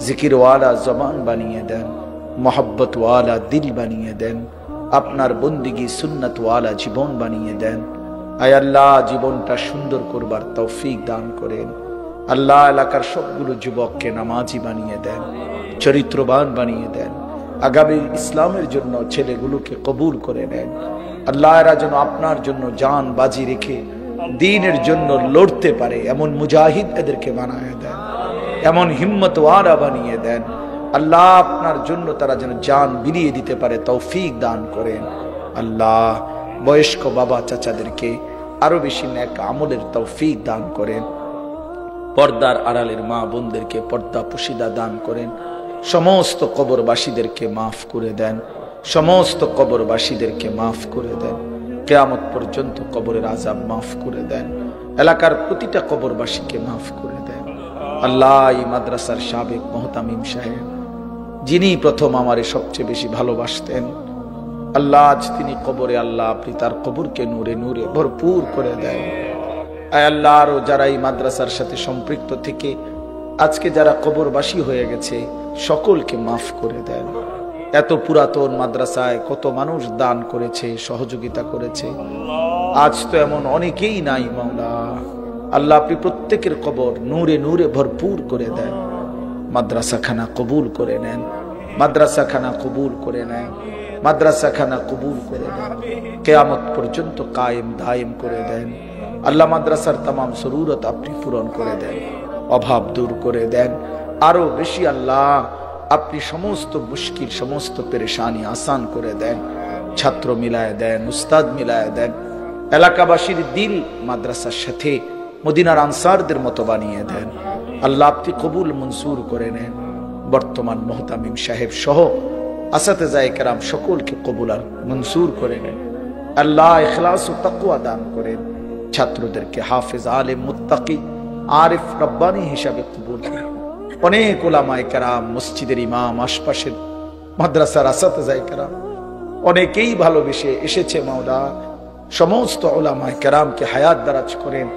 জিকিরওয়ালা জবান বানিয়ে দেন, মোহাব্বতওয়ালা দিল বানিয়ে দেন, আপনার বন্দিগি সুন্নতওয়ালা জীবন বানিয়ে দেন। আয় আল্লাহ, জীবনটা সুন্দর করবার তৌফিক দান করেন। আল্লাহ, এলাকার সবগুলো যুবককে নামাজি বানিয়ে দেন, চরিত্রবান বানিয়ে দেন। আগামী ইসলামের জন্য ছেলেগুলোকে কবুল করে নেন। আল্লাহ, এরা যেন আপনার জন্য জান বাজি রেখে দ্বীনের জন্য লড়তে পারে এমন মুজাহিদ এদেরকে বানিয়ে দেন, এমন হিম্মতওয়ালা বানিয়ে দেন। আল্লাহ, আপনার জন্য তারা যেন জান বিলিয়ে দিতে পারে তৌফিক দান করেন। আল্লাহ, বয়স্ক বাবা চাচাদেরকে আরো বেশি নেক আমলের তৌফিক দান করেন। পর্দার আড়ালের মা বোনদেরকে পর্দা পুশিদা দান করেন। সমস্ত কবরবাসীদেরকে মাফ করে দেন, সমস্ত কবরবাসীদেরকে মাফ করে দেন। কিয়ামত পর্যন্ত কবরের আযাব মাফ করে দেন। এলাকার প্রতিটা কবরবাসীকে মাফ করে দেন। আল্লাহ, এই মাদ্রাসার সাবেক মুহতামিম সাহেব, যিনি প্রথম আমারে সবচেয়ে বেশি ভালোবাসতেন, আল্লাহ আজ তিনি কবরে, আল্লাহ আপনি তার কবরকে নূরে নূরে ভরপুর করে দেন। আয় আল্লাহ, আরো যারা এই মাদ্রাসার সাথে সম্পৃক্ত থেকে আজকে যারা কবরবাসী হয়ে গেছে, সকলকে মাফ করে দেন। এত পুরাতন মাদ্রাসায় কত মানুষ দান করেছে, সহযোগিতা করেছে, আজ তো এমন অনেকেই নাই মাওলা। আল্লাহ, আপনি প্রত্যেকের কবর নূরে নূরে ভরপুর করে দেন। মাদ্রাসাখানা কবুল করে নেন, মাদ্রাসাখানা কবুল করে নেন, মাদ্রাসাখানা কবুল করে নেন। কিয়ামত পর্যন্ত কায়েম দায়েম করে দেন। আল্লাহ, মাদ্রাসার তামাম জরুরত আপনি পূরণ করে দেন, অভাব দূর করে দেন। আরো বেশি আল্লাহ, আপনি সমস্ত মুশকিল, সমস্ত পেরেশানি আসান করে দেন। ছাত্র মিলায় দেন, উস্তাদ মিলায় দেন। এলাকাবাসীর দিল মাদ্রাসার সাথে মদিনার আনসারদের মতো বানিয়ে দেন। আল্লাহ, আপনি কবুল মনসুর করে নেন। বর্তমান মুহতামিম সাহেব সহ আসাতেজায়ে কেরাম সকলকে কবুল আর মনসুর করে নেন। আল্লাহ, ইখলাস ও তাকওয়া দান করেন। ছাত্রদেরকে হাফেজ, আলেম, মুত্তাকি, আরিফ, রব্বানি হিসাবে কবুল করেন। অনেক উলামায়ে কেরাম, মসজিদের ইমাম, আশপাশের মাদ্রাসার আসাতেজায়ে কেরাম অনেকেই ভালোবেসে এসেছে মাওলা। সমস্ত উলামায়ে কেরামকে হায়াত দারাজ করেন।